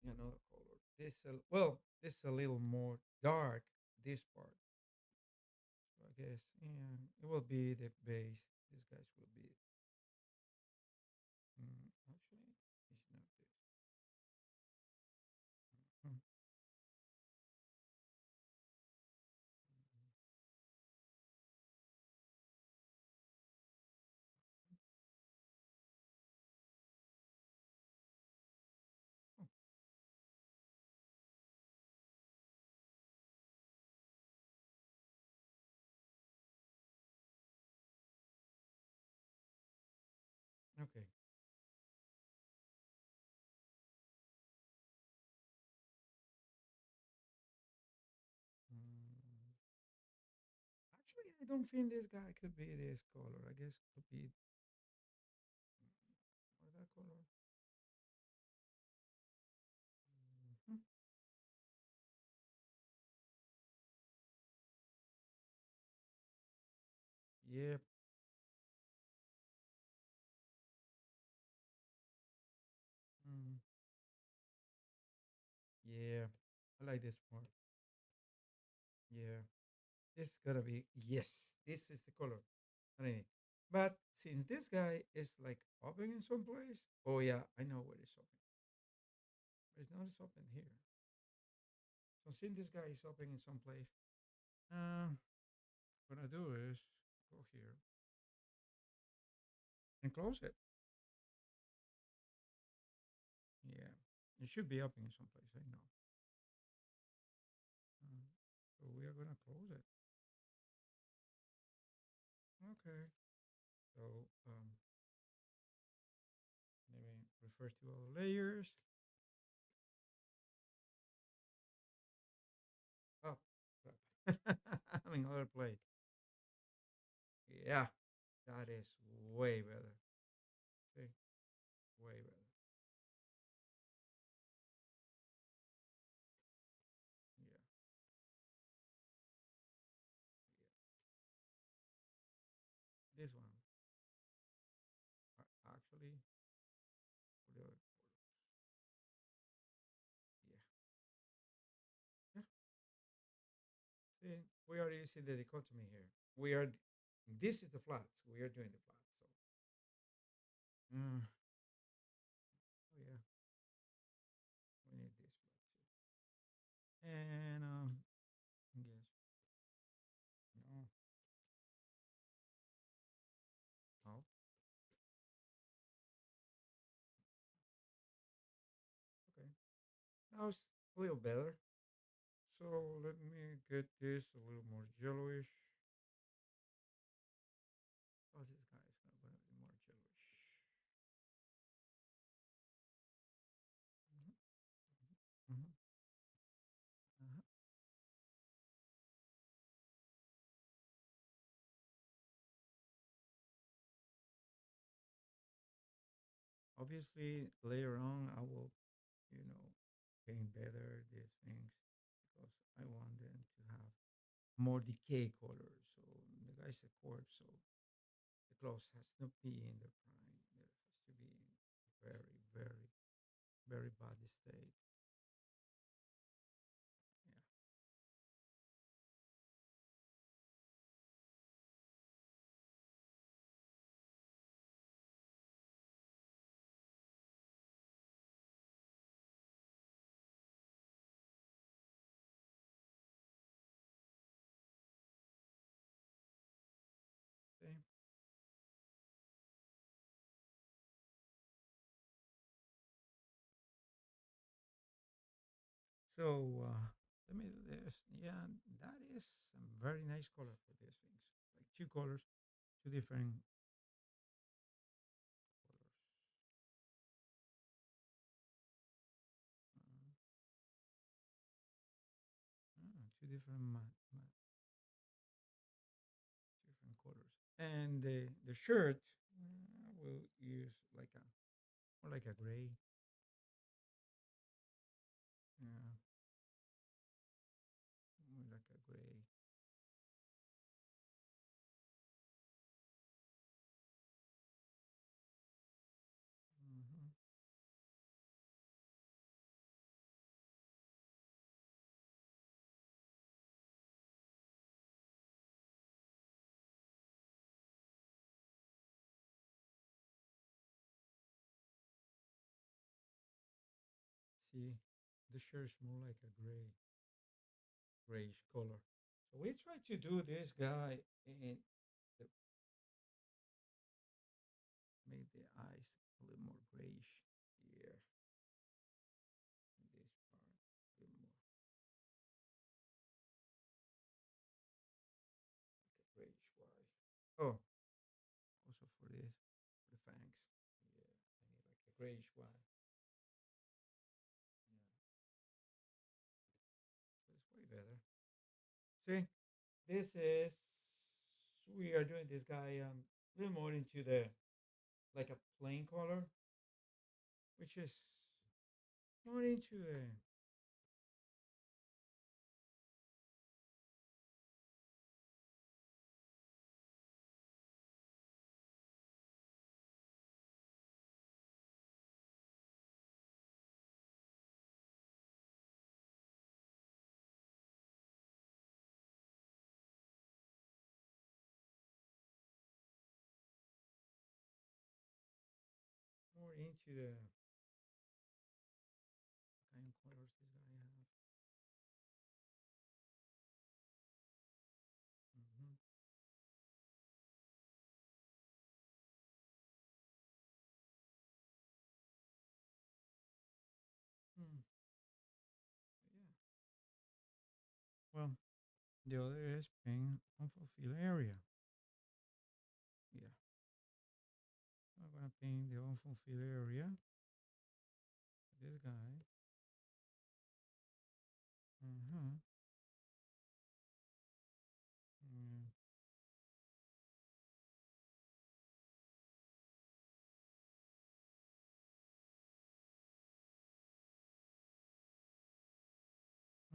Another color. Well, this is a little more dark. This part. So I guess yeah, it will be the base. These guys will be. Actually, it's not this. Hmm. Oh, okay. Mm, actually, I don't think this guy could be this color. I guess could be or that color. Mhm. Yep. Mm, yeah. I like this more. Yeah. This is gonna be yes. This is the color. I mean, but since this guy is like open in some place, oh yeah, I know where it's open. But it's not open here. So since this guy is open in some place, what I do is go here and close it. Yeah, it should be open in some place. I know. Uh, so we are gonna close it. Okay. So let me refer to all layers. Oh, crap. I'm in other place. Yeah, that is way better. See, way better. Yeah, yeah. This one actually for the other color. Yeah, yeah. See, we are using the dichotomy here. We are. This is the flats. We are doing the flats. So, oh yeah, we need this flat too. And yes, no, oh, okay. Now it's a little better. So let me get this a little more yellowish. Oh, this guy is gonna be more yellowish. Mhm, mhm, uh-huh. Obviously, later on, I will, you know, paint better these things because I want them to have more decay color. So the guy's a corpse, so the clothes has to be in the prime. It has to be in very, very, very bad state. Yeah. Okay. So let me do this. Yeah, that is a very nice color for these things. Like two colors, two different colors. Uh, two different different colors. And the shirt, I will use like a more like a gray. Yeah, more like a gray. Hmm. See, the shirt is more like a grayish color. So we try to do this guy and the, make the eyes a little more grayish here. In this part, a little more like a grayish white. Oh, also for this, for the fangs. Yeah, I need like a grayish white. Yeah, so it's way better. See, this is we are doing this guy a little more into the like a plain color, which is more into the more into the kind of colors this guy has. Mm-hmm. Mm, yeah. Well, the other is paint unfulfilled area. Yeah. I'm gonna paint the unfulfilled area. This guy. Mm-hmm. Mm,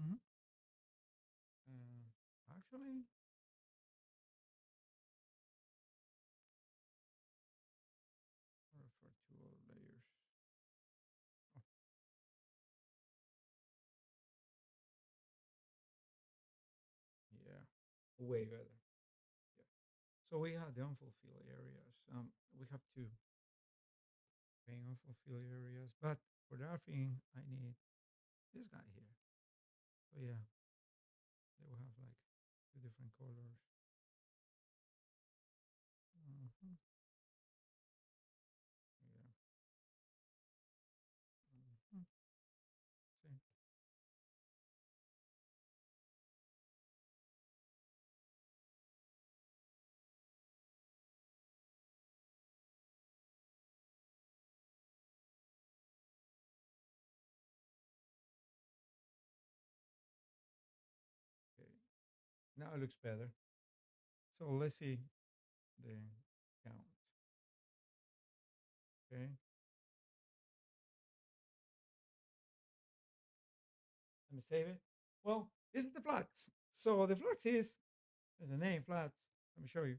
mm-hmm. Actually, refer to all layers. Oh, yeah. Way better. Yeah. So we have the unfulfilled areas. We have to paint unfulfilled areas, but for that thing, I need this guy here. So yeah, they will have like two different colors. Hmm. Yeah. Hmm. See. Okay. Now it looks better. So let's see the count. Okay. Let me save it. Well, this is the flats. So the flats is, as the name flats. Let me show you.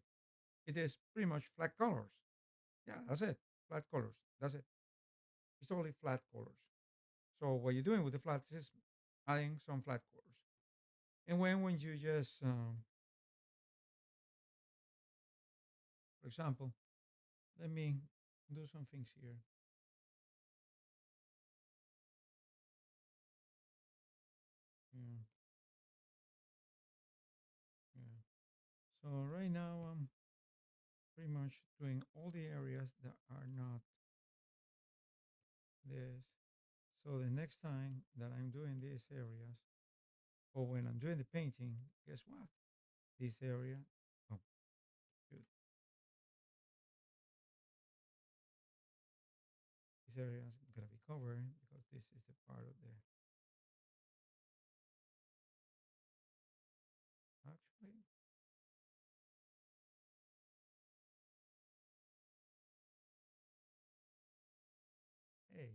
It is pretty much flat colors. Yeah, that's it. Flat colors. That's it. It's only flat colors. So what you're doing with the flats is adding some flat colors. And when you just, for example, let me do some things here. Yeah, yeah. So right now I'm pretty much doing all the areas that are not this. So the next time that I'm doing these areas, or when I'm doing the painting, guess what? This area, oh, shoot, this area is gonna be covered because this is the part of the. Actually, hey,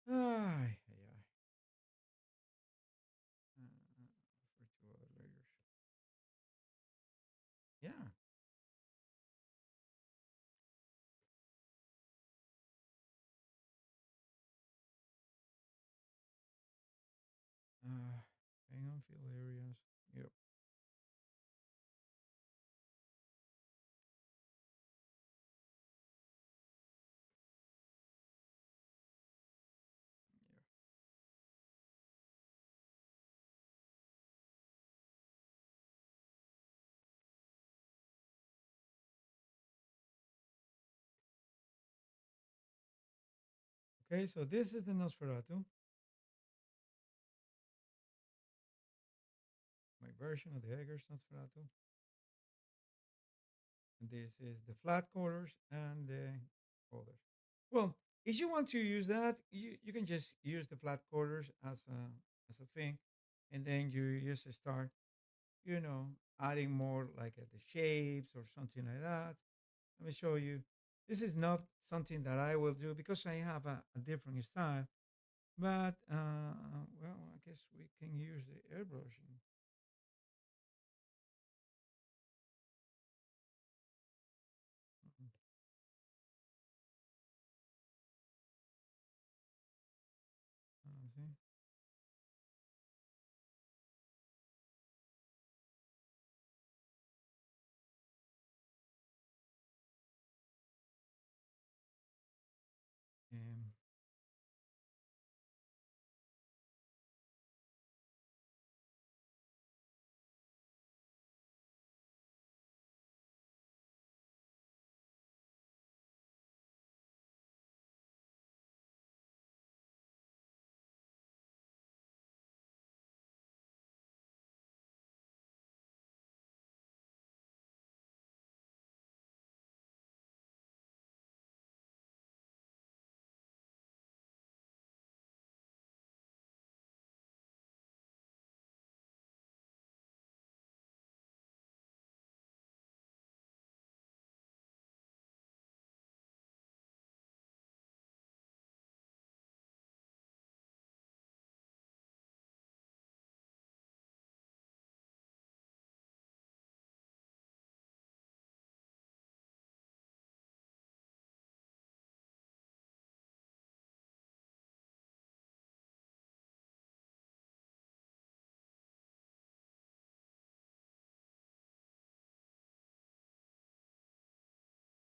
ay, ay, ay. For two other layers. Yeah. Uh, hang on, fill areas. Yep. Yeah. Okay, so this is the Nosferatu, my version of the Eggers Nosferatu. And this is the flat colors and the colors. Well, if you want to use that, you can just use the flat colors as a thing, and then you just start, adding more like the shapes or something like that. Let me show you. This is not something that I will do because I have a different style. But well, I guess we can use the airbrushing. Mhm. See?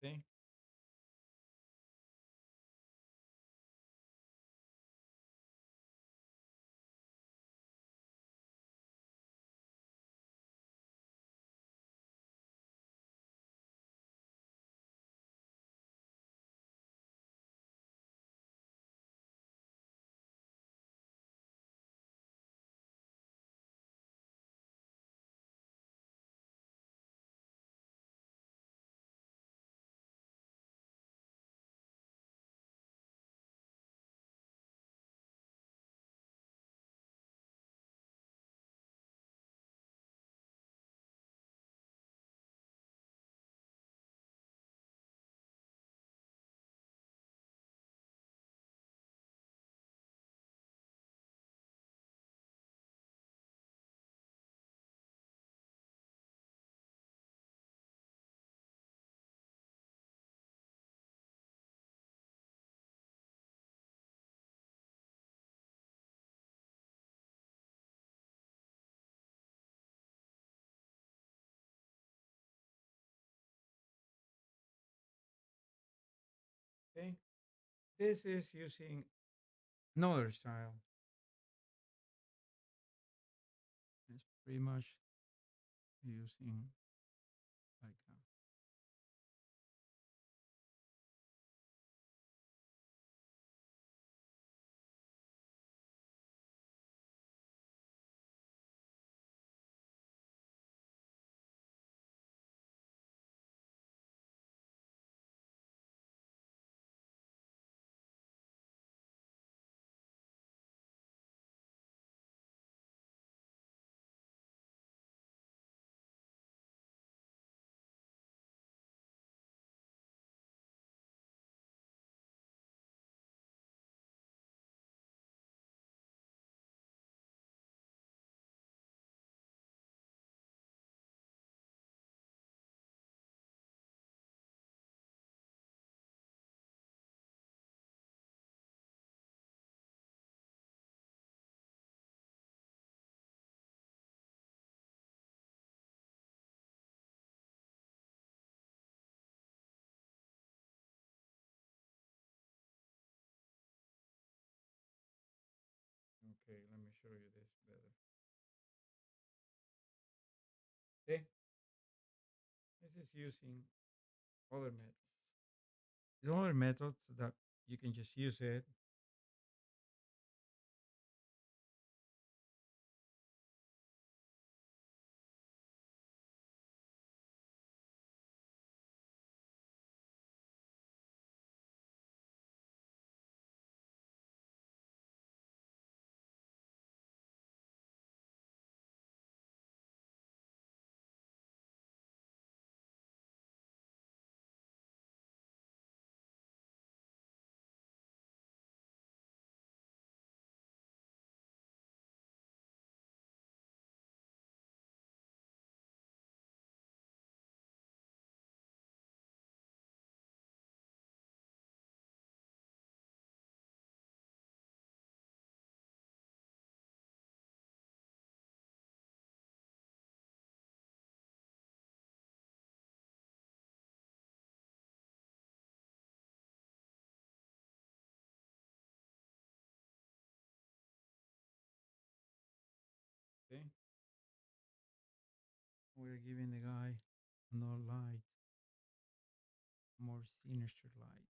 Okay. Okay. This is using another style. It's pretty much using like okay, let me show you this better. Okay, this is using other methods. There are other methods that you can just use it. Okay, we're giving the guy no light, more sinister light.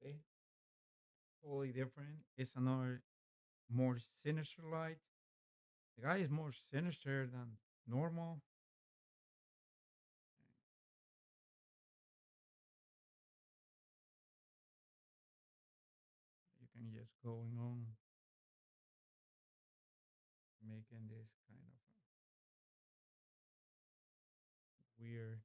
Okay, totally different. It's another more sinister light. The guy is more sinister than normal. You can just going on making this kind of weird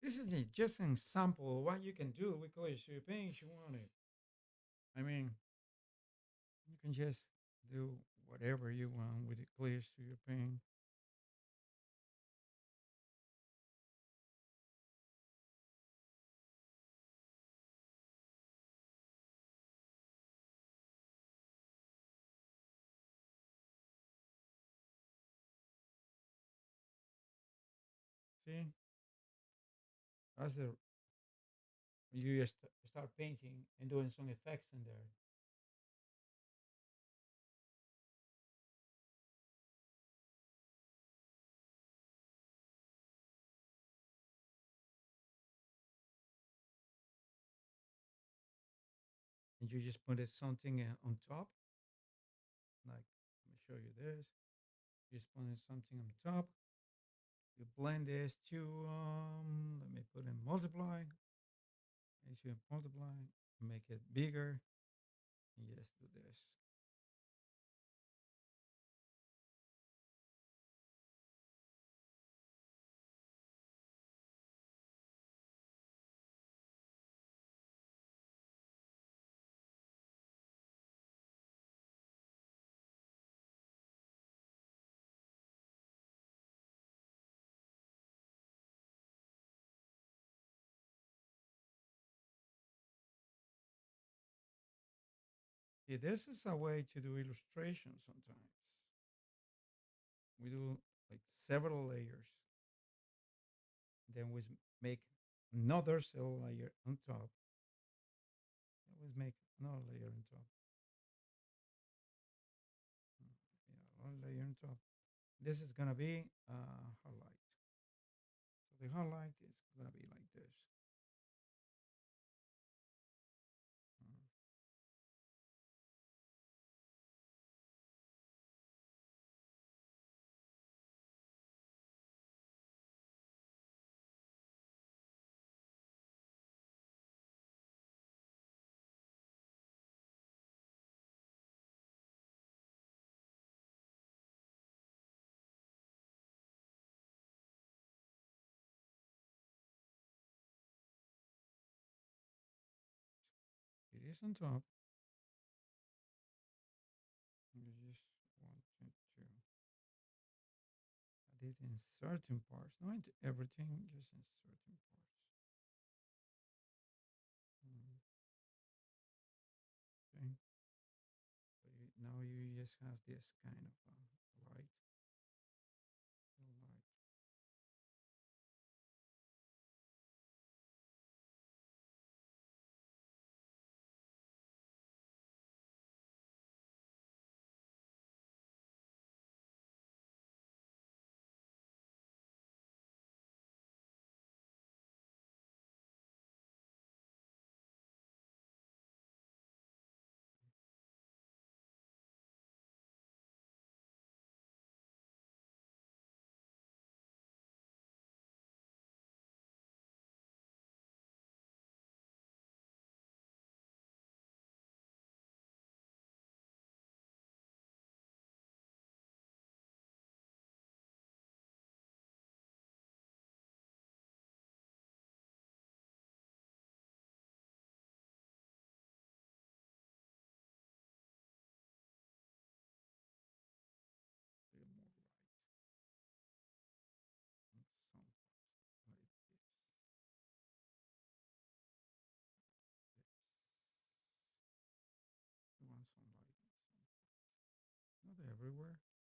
This is just an example of what you can do with clear studio paint if you want it. I mean, you can just do whatever you want with the clear studio paint. See, that's the you just start painting and doing some effects in there. And you just put something on top. Like, let me show you this. You just put something on top. You blend this to, let me put in multiply. As you multiply, make it bigger. And just do this. Yeah, this is a way to do illustration sometimes. We do like several layers. Then we make another cell layer on top. Always make another layer on top. Yeah, another layer on top. This is gonna be highlight. So the highlight is gonna be like this. Uh, it is on top. You just wanted to add it in certain parts, not everything, just in certain parts. Mm, okay. So now you just have this kind of light, light. Little more light on some parts, like this. We want some light in some parts. Not everywhere. Want some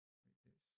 lights like this.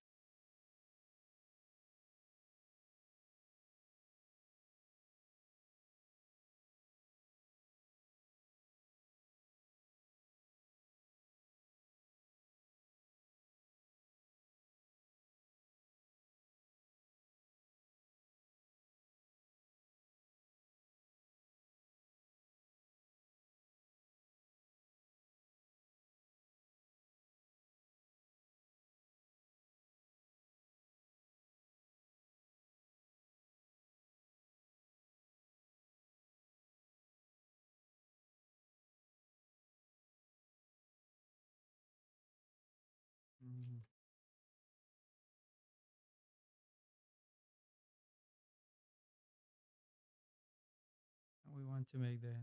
want to make the it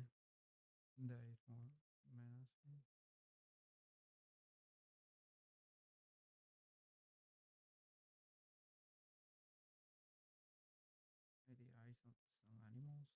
more menacing. Maybe the eyes of some animals.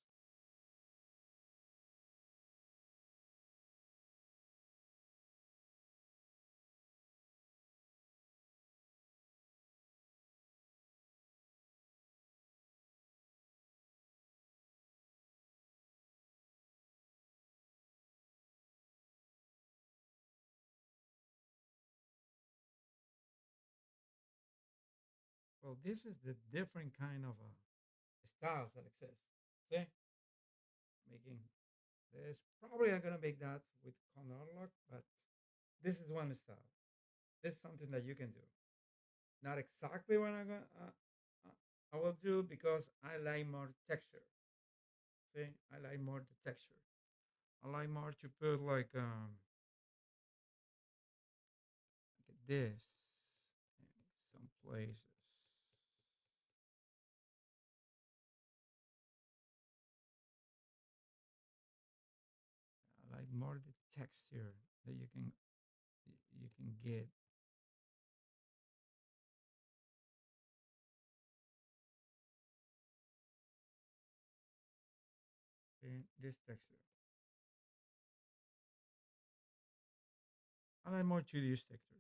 Well, this is the different kind of styles that exist. See, making this. Probably I'm gonna make that with color lock, but this is one style. This is something that you can do. Not exactly what uh, I will do because I like more texture. See, I like more the texture. I like more to put like this in some places. I like more the texture that you can get in this texture. I like more to use textures.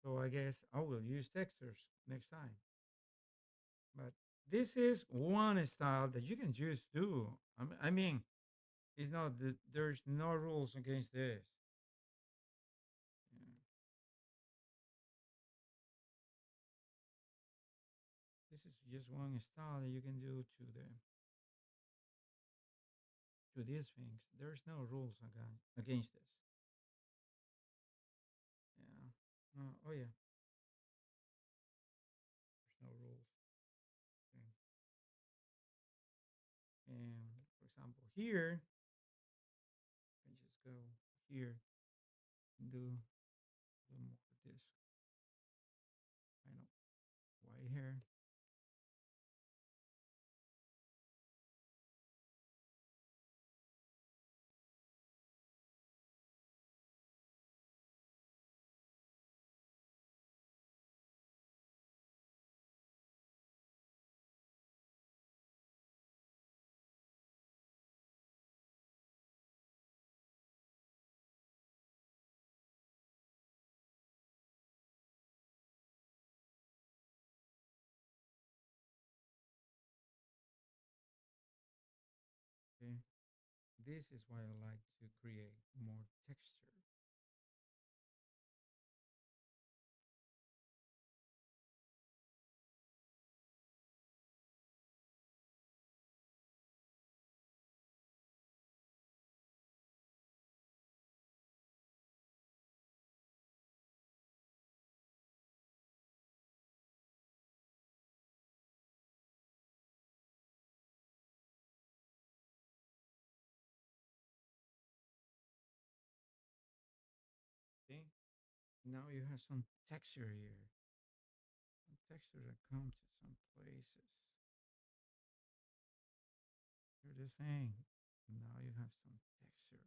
So I guess I will use textures next time. But this is one style that you can just do. I mean it's not there's no rules against this. Yeah. This is just one style that you can do to these things. There's no rules against this. Yeah. Oh yeah. There's no rules. Okay. And for example, here I just go here and do more of this kind of white hair. Okay. This is why I like to create more texture. Okay. Now you have some texture here. Some texture that comes to some places. You're the same. Now you have some texture.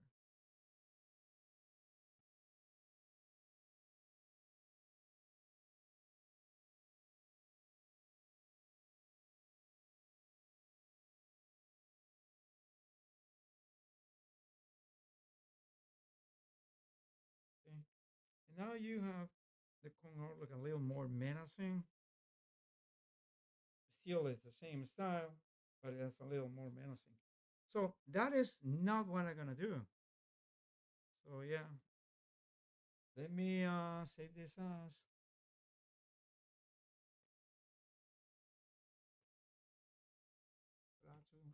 Okay. And now you have the corner look a little more menacing. Still is the same style, but it's a little more menacing. So that is not what I'm gonna do. So yeah, let me save this as Nosferatu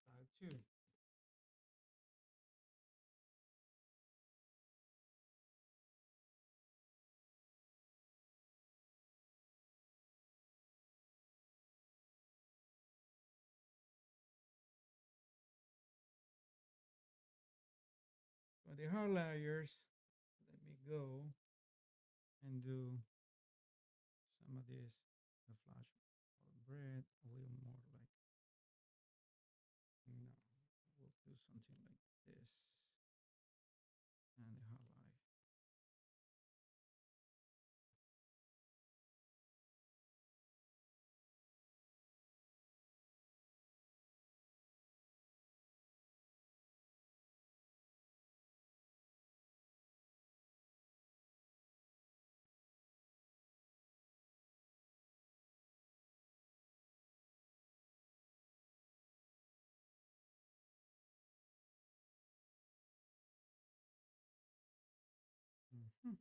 style 2. For the hair layers, let me go and do some of this, the flash of bread, a little more like, no. something like this, and the highlight. Mhm.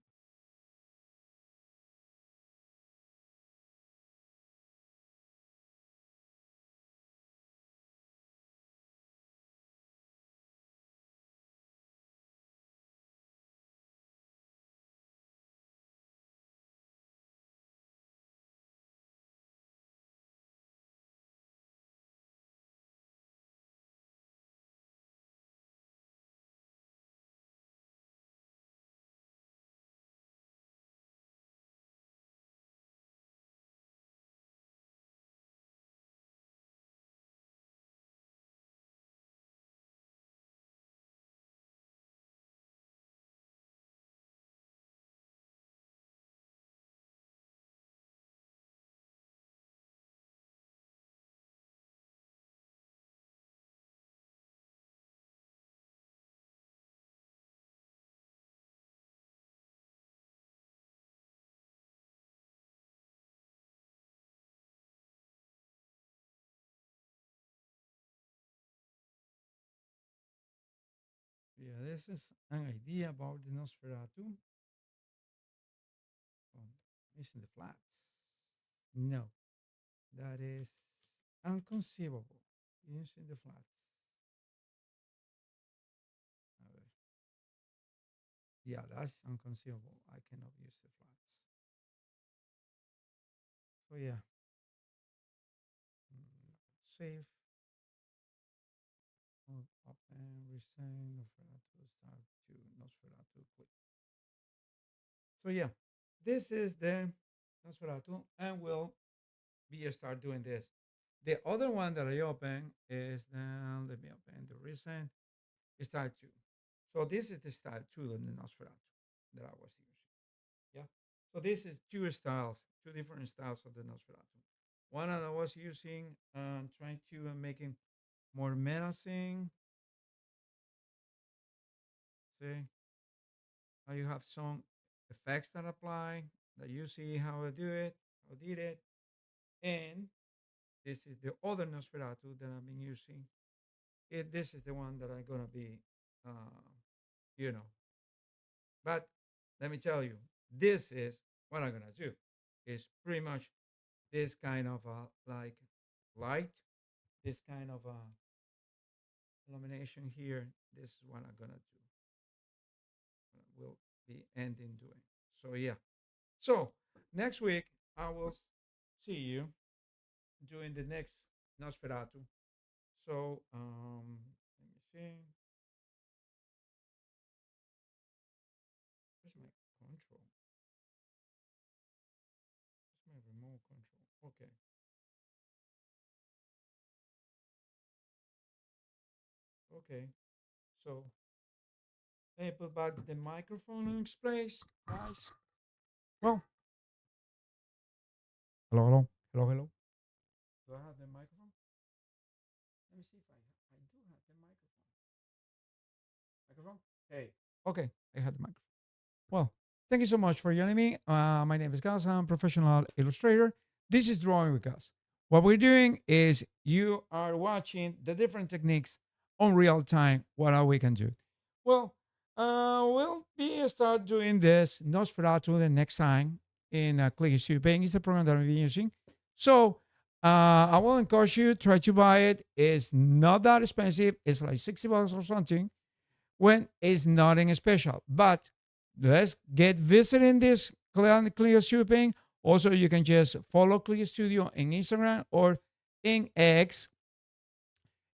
Yeah, this is an idea about the Nosferatu. Oh, missing the flats. No, that is inconceivable. Using the flats. A ver. Yeah, that's inconceivable. I cannot use the flats. So yeah, save. Open, resign, Nosferatu, start to Nosferatu, quit. So yeah, this is the Nosferatu, and we'll be start doing this. The other one that I open is then let me open the recent style two. So this is the style two of the Nosferatu that I was using. Yeah. So this is two styles, two different styles of the Nosferatu. One that I was using, trying to making more menacing. See how you have some effects that apply that you see how I do it, how I did it, and this is the other Nosferatu that I've been using. This is the one that I'm gonna be, uh, you know. But let me tell you, this is what I'm gonna do. It's pretty much this kind of like light, this kind of illumination here. This is what I'm gonna do. Will be ending doing. So yeah. So next week I will see you doing the next Nosferatu. So let me see. Where's my control? Where's my remote control? Okay. Okay. So let me put back the microphone in its place, guys. Well, hello, hello, hello, hello. Do I have the microphone? Let me see if I do have the microphone. Microphone? Hey. Okay, I had the microphone. Well, thank you so much for joining me. My name is Gus. I'm a professional illustrator. This is Drawing with Gus. What we're doing is you are watching the different techniques on real time. What are we can do? Well, we'll be start doing this Nosferatu the next time in Click Studio Paint. Is the program that I'm using. So I will encourage you try to buy it. It's not that expensive. It's like $60 or something when it's nothing special. But let's get visiting this Clear Shipping. Also, you can just follow Clear Studio in Instagram or in X,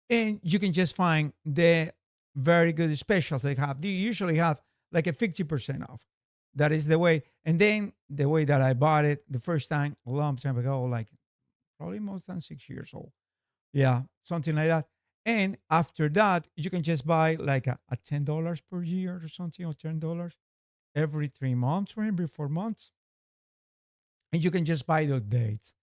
and you can just find the very good specials they have. They usually have like a 50% off. That is the way. And then the way that I bought it the first time, a long time ago, like probably more than 6 years old. Yeah, something like that. And after that, you can just buy like a $10 per year or something, or $10 every 3 months or every 4 months. And you can just buy those dates.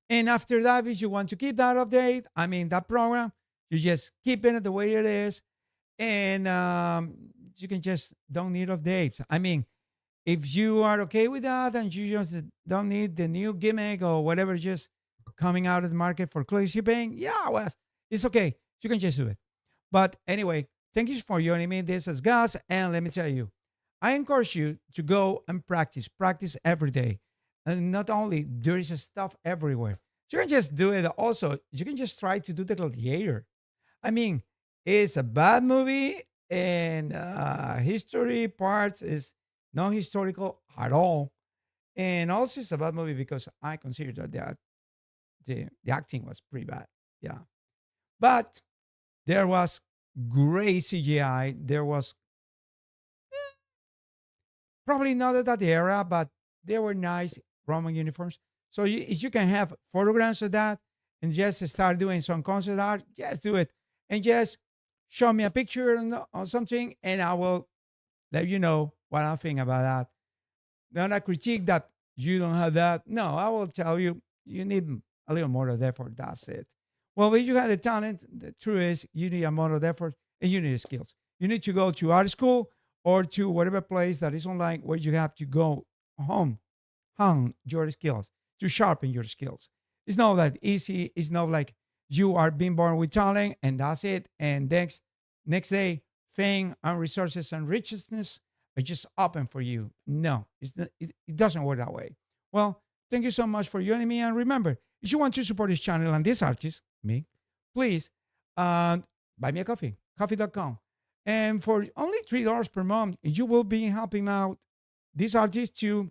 And after that, if you want to keep that update, I mean, that program, you just keep it the way it is. And you can just don't need updates. I mean, if you are okay with that and you just don't need the new gimmick or whatever just coming out of the market for close shipping, yeah, well, it's okay. You can just do it. But anyway, thank you for joining me. This is Gus, and let me tell you, I encourage you to go and practice every day. And not only there is stuff everywhere, you can just do it. Also, you can just try to do the Gladiator. I mean, it's a bad movie, and history parts is not historical at all. And also, it's a bad movie because I consider that the acting was pretty bad. Yeah. But there was great CGI. There was probably not at that era, but they were nice Roman uniforms. So if you can have photographs of that and just start doing some concept art, just do it. And just show me a picture or something, and I will let you know what I think about that. Not a critique that you don't have that. No, I will tell you, you need a little more of effort. That's it. Well, if you have the talent, the truth is you need a more of effort and you need skills. You need to go to art school or to whatever place that is online where you have to go home, hone your skills, to sharpen your skills. It's not that easy. It's not like you are being born with talent and that's it. And next day, fame and resources and richness are just open for you. No, it doesn't work that way. Well, thank you so much for joining me. And remember, if you want to support this channel and this artist, me, please uh, buy me a coffee, coffee.com. And for only $3 per month, you will be helping out this artist to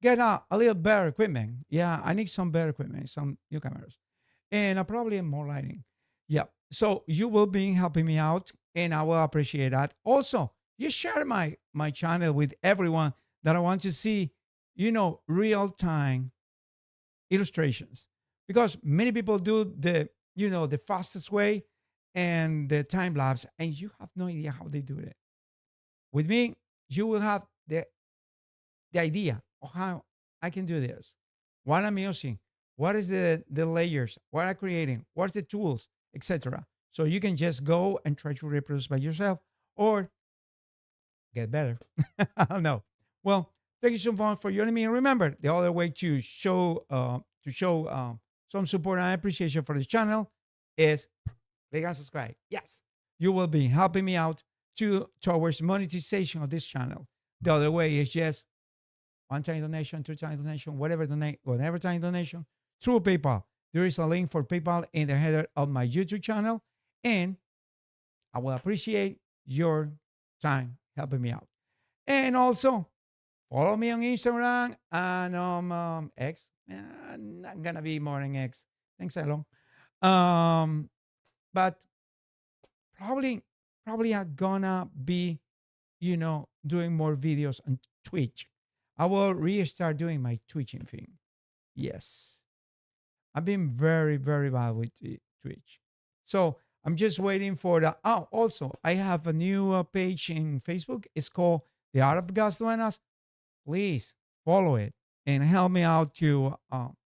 get a little better equipment. Yeah, I need some better equipment, some new cameras, and probably more lighting. Yeah. So you will be helping me out, and I will appreciate that. Also, you share my channel with everyone that I want to see, real time illustrations, because many people do the fastest way and the time lapse, and you have no idea how they do it. With me, you will have the idea of how I can do this, what I'm using, what is the layers, what I'm creating, what's the tools, etc. So you can just go and try to reproduce by yourself or get better. I don't know. Well, thank you so much for joining me. And remember, the other way to show some support and appreciation for this channel is click and subscribe. Yes, you will be helping me out towards monetization of this channel. The other way is just one-time donation, two-time donation, whatever time donation through PayPal. There is a link for PayPal in the header of my YouTube channel, and I will appreciate your time helping me out. And also, follow me on Instagram and X. Not gonna be more than X. Thanks, Elon. But probably I'm gonna be, doing more videos on Twitch. I will restart doing my Twitching thing. Yes. I've been very, very bad with Twitch. So I'm just waiting for the. Oh, also, I have a new page in Facebook. It's called The Art of Gus Duenas. Please follow it and help me out to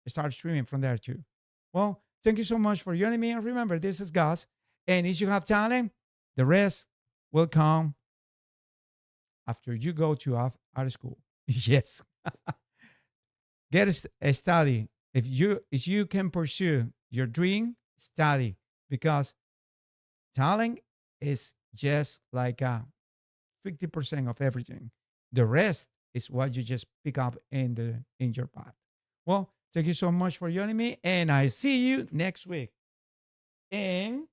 start streaming from there too. Well, thank you so much for joining me. And remember, this is Gus. And if you have talent, the rest will come after you go to art school. Yes. Get a study. If you can pursue your dream, study, because talent is just like 50% of everything. The rest is what you just pick up in your path. Well, thank you so much for joining me, and I see you next week. And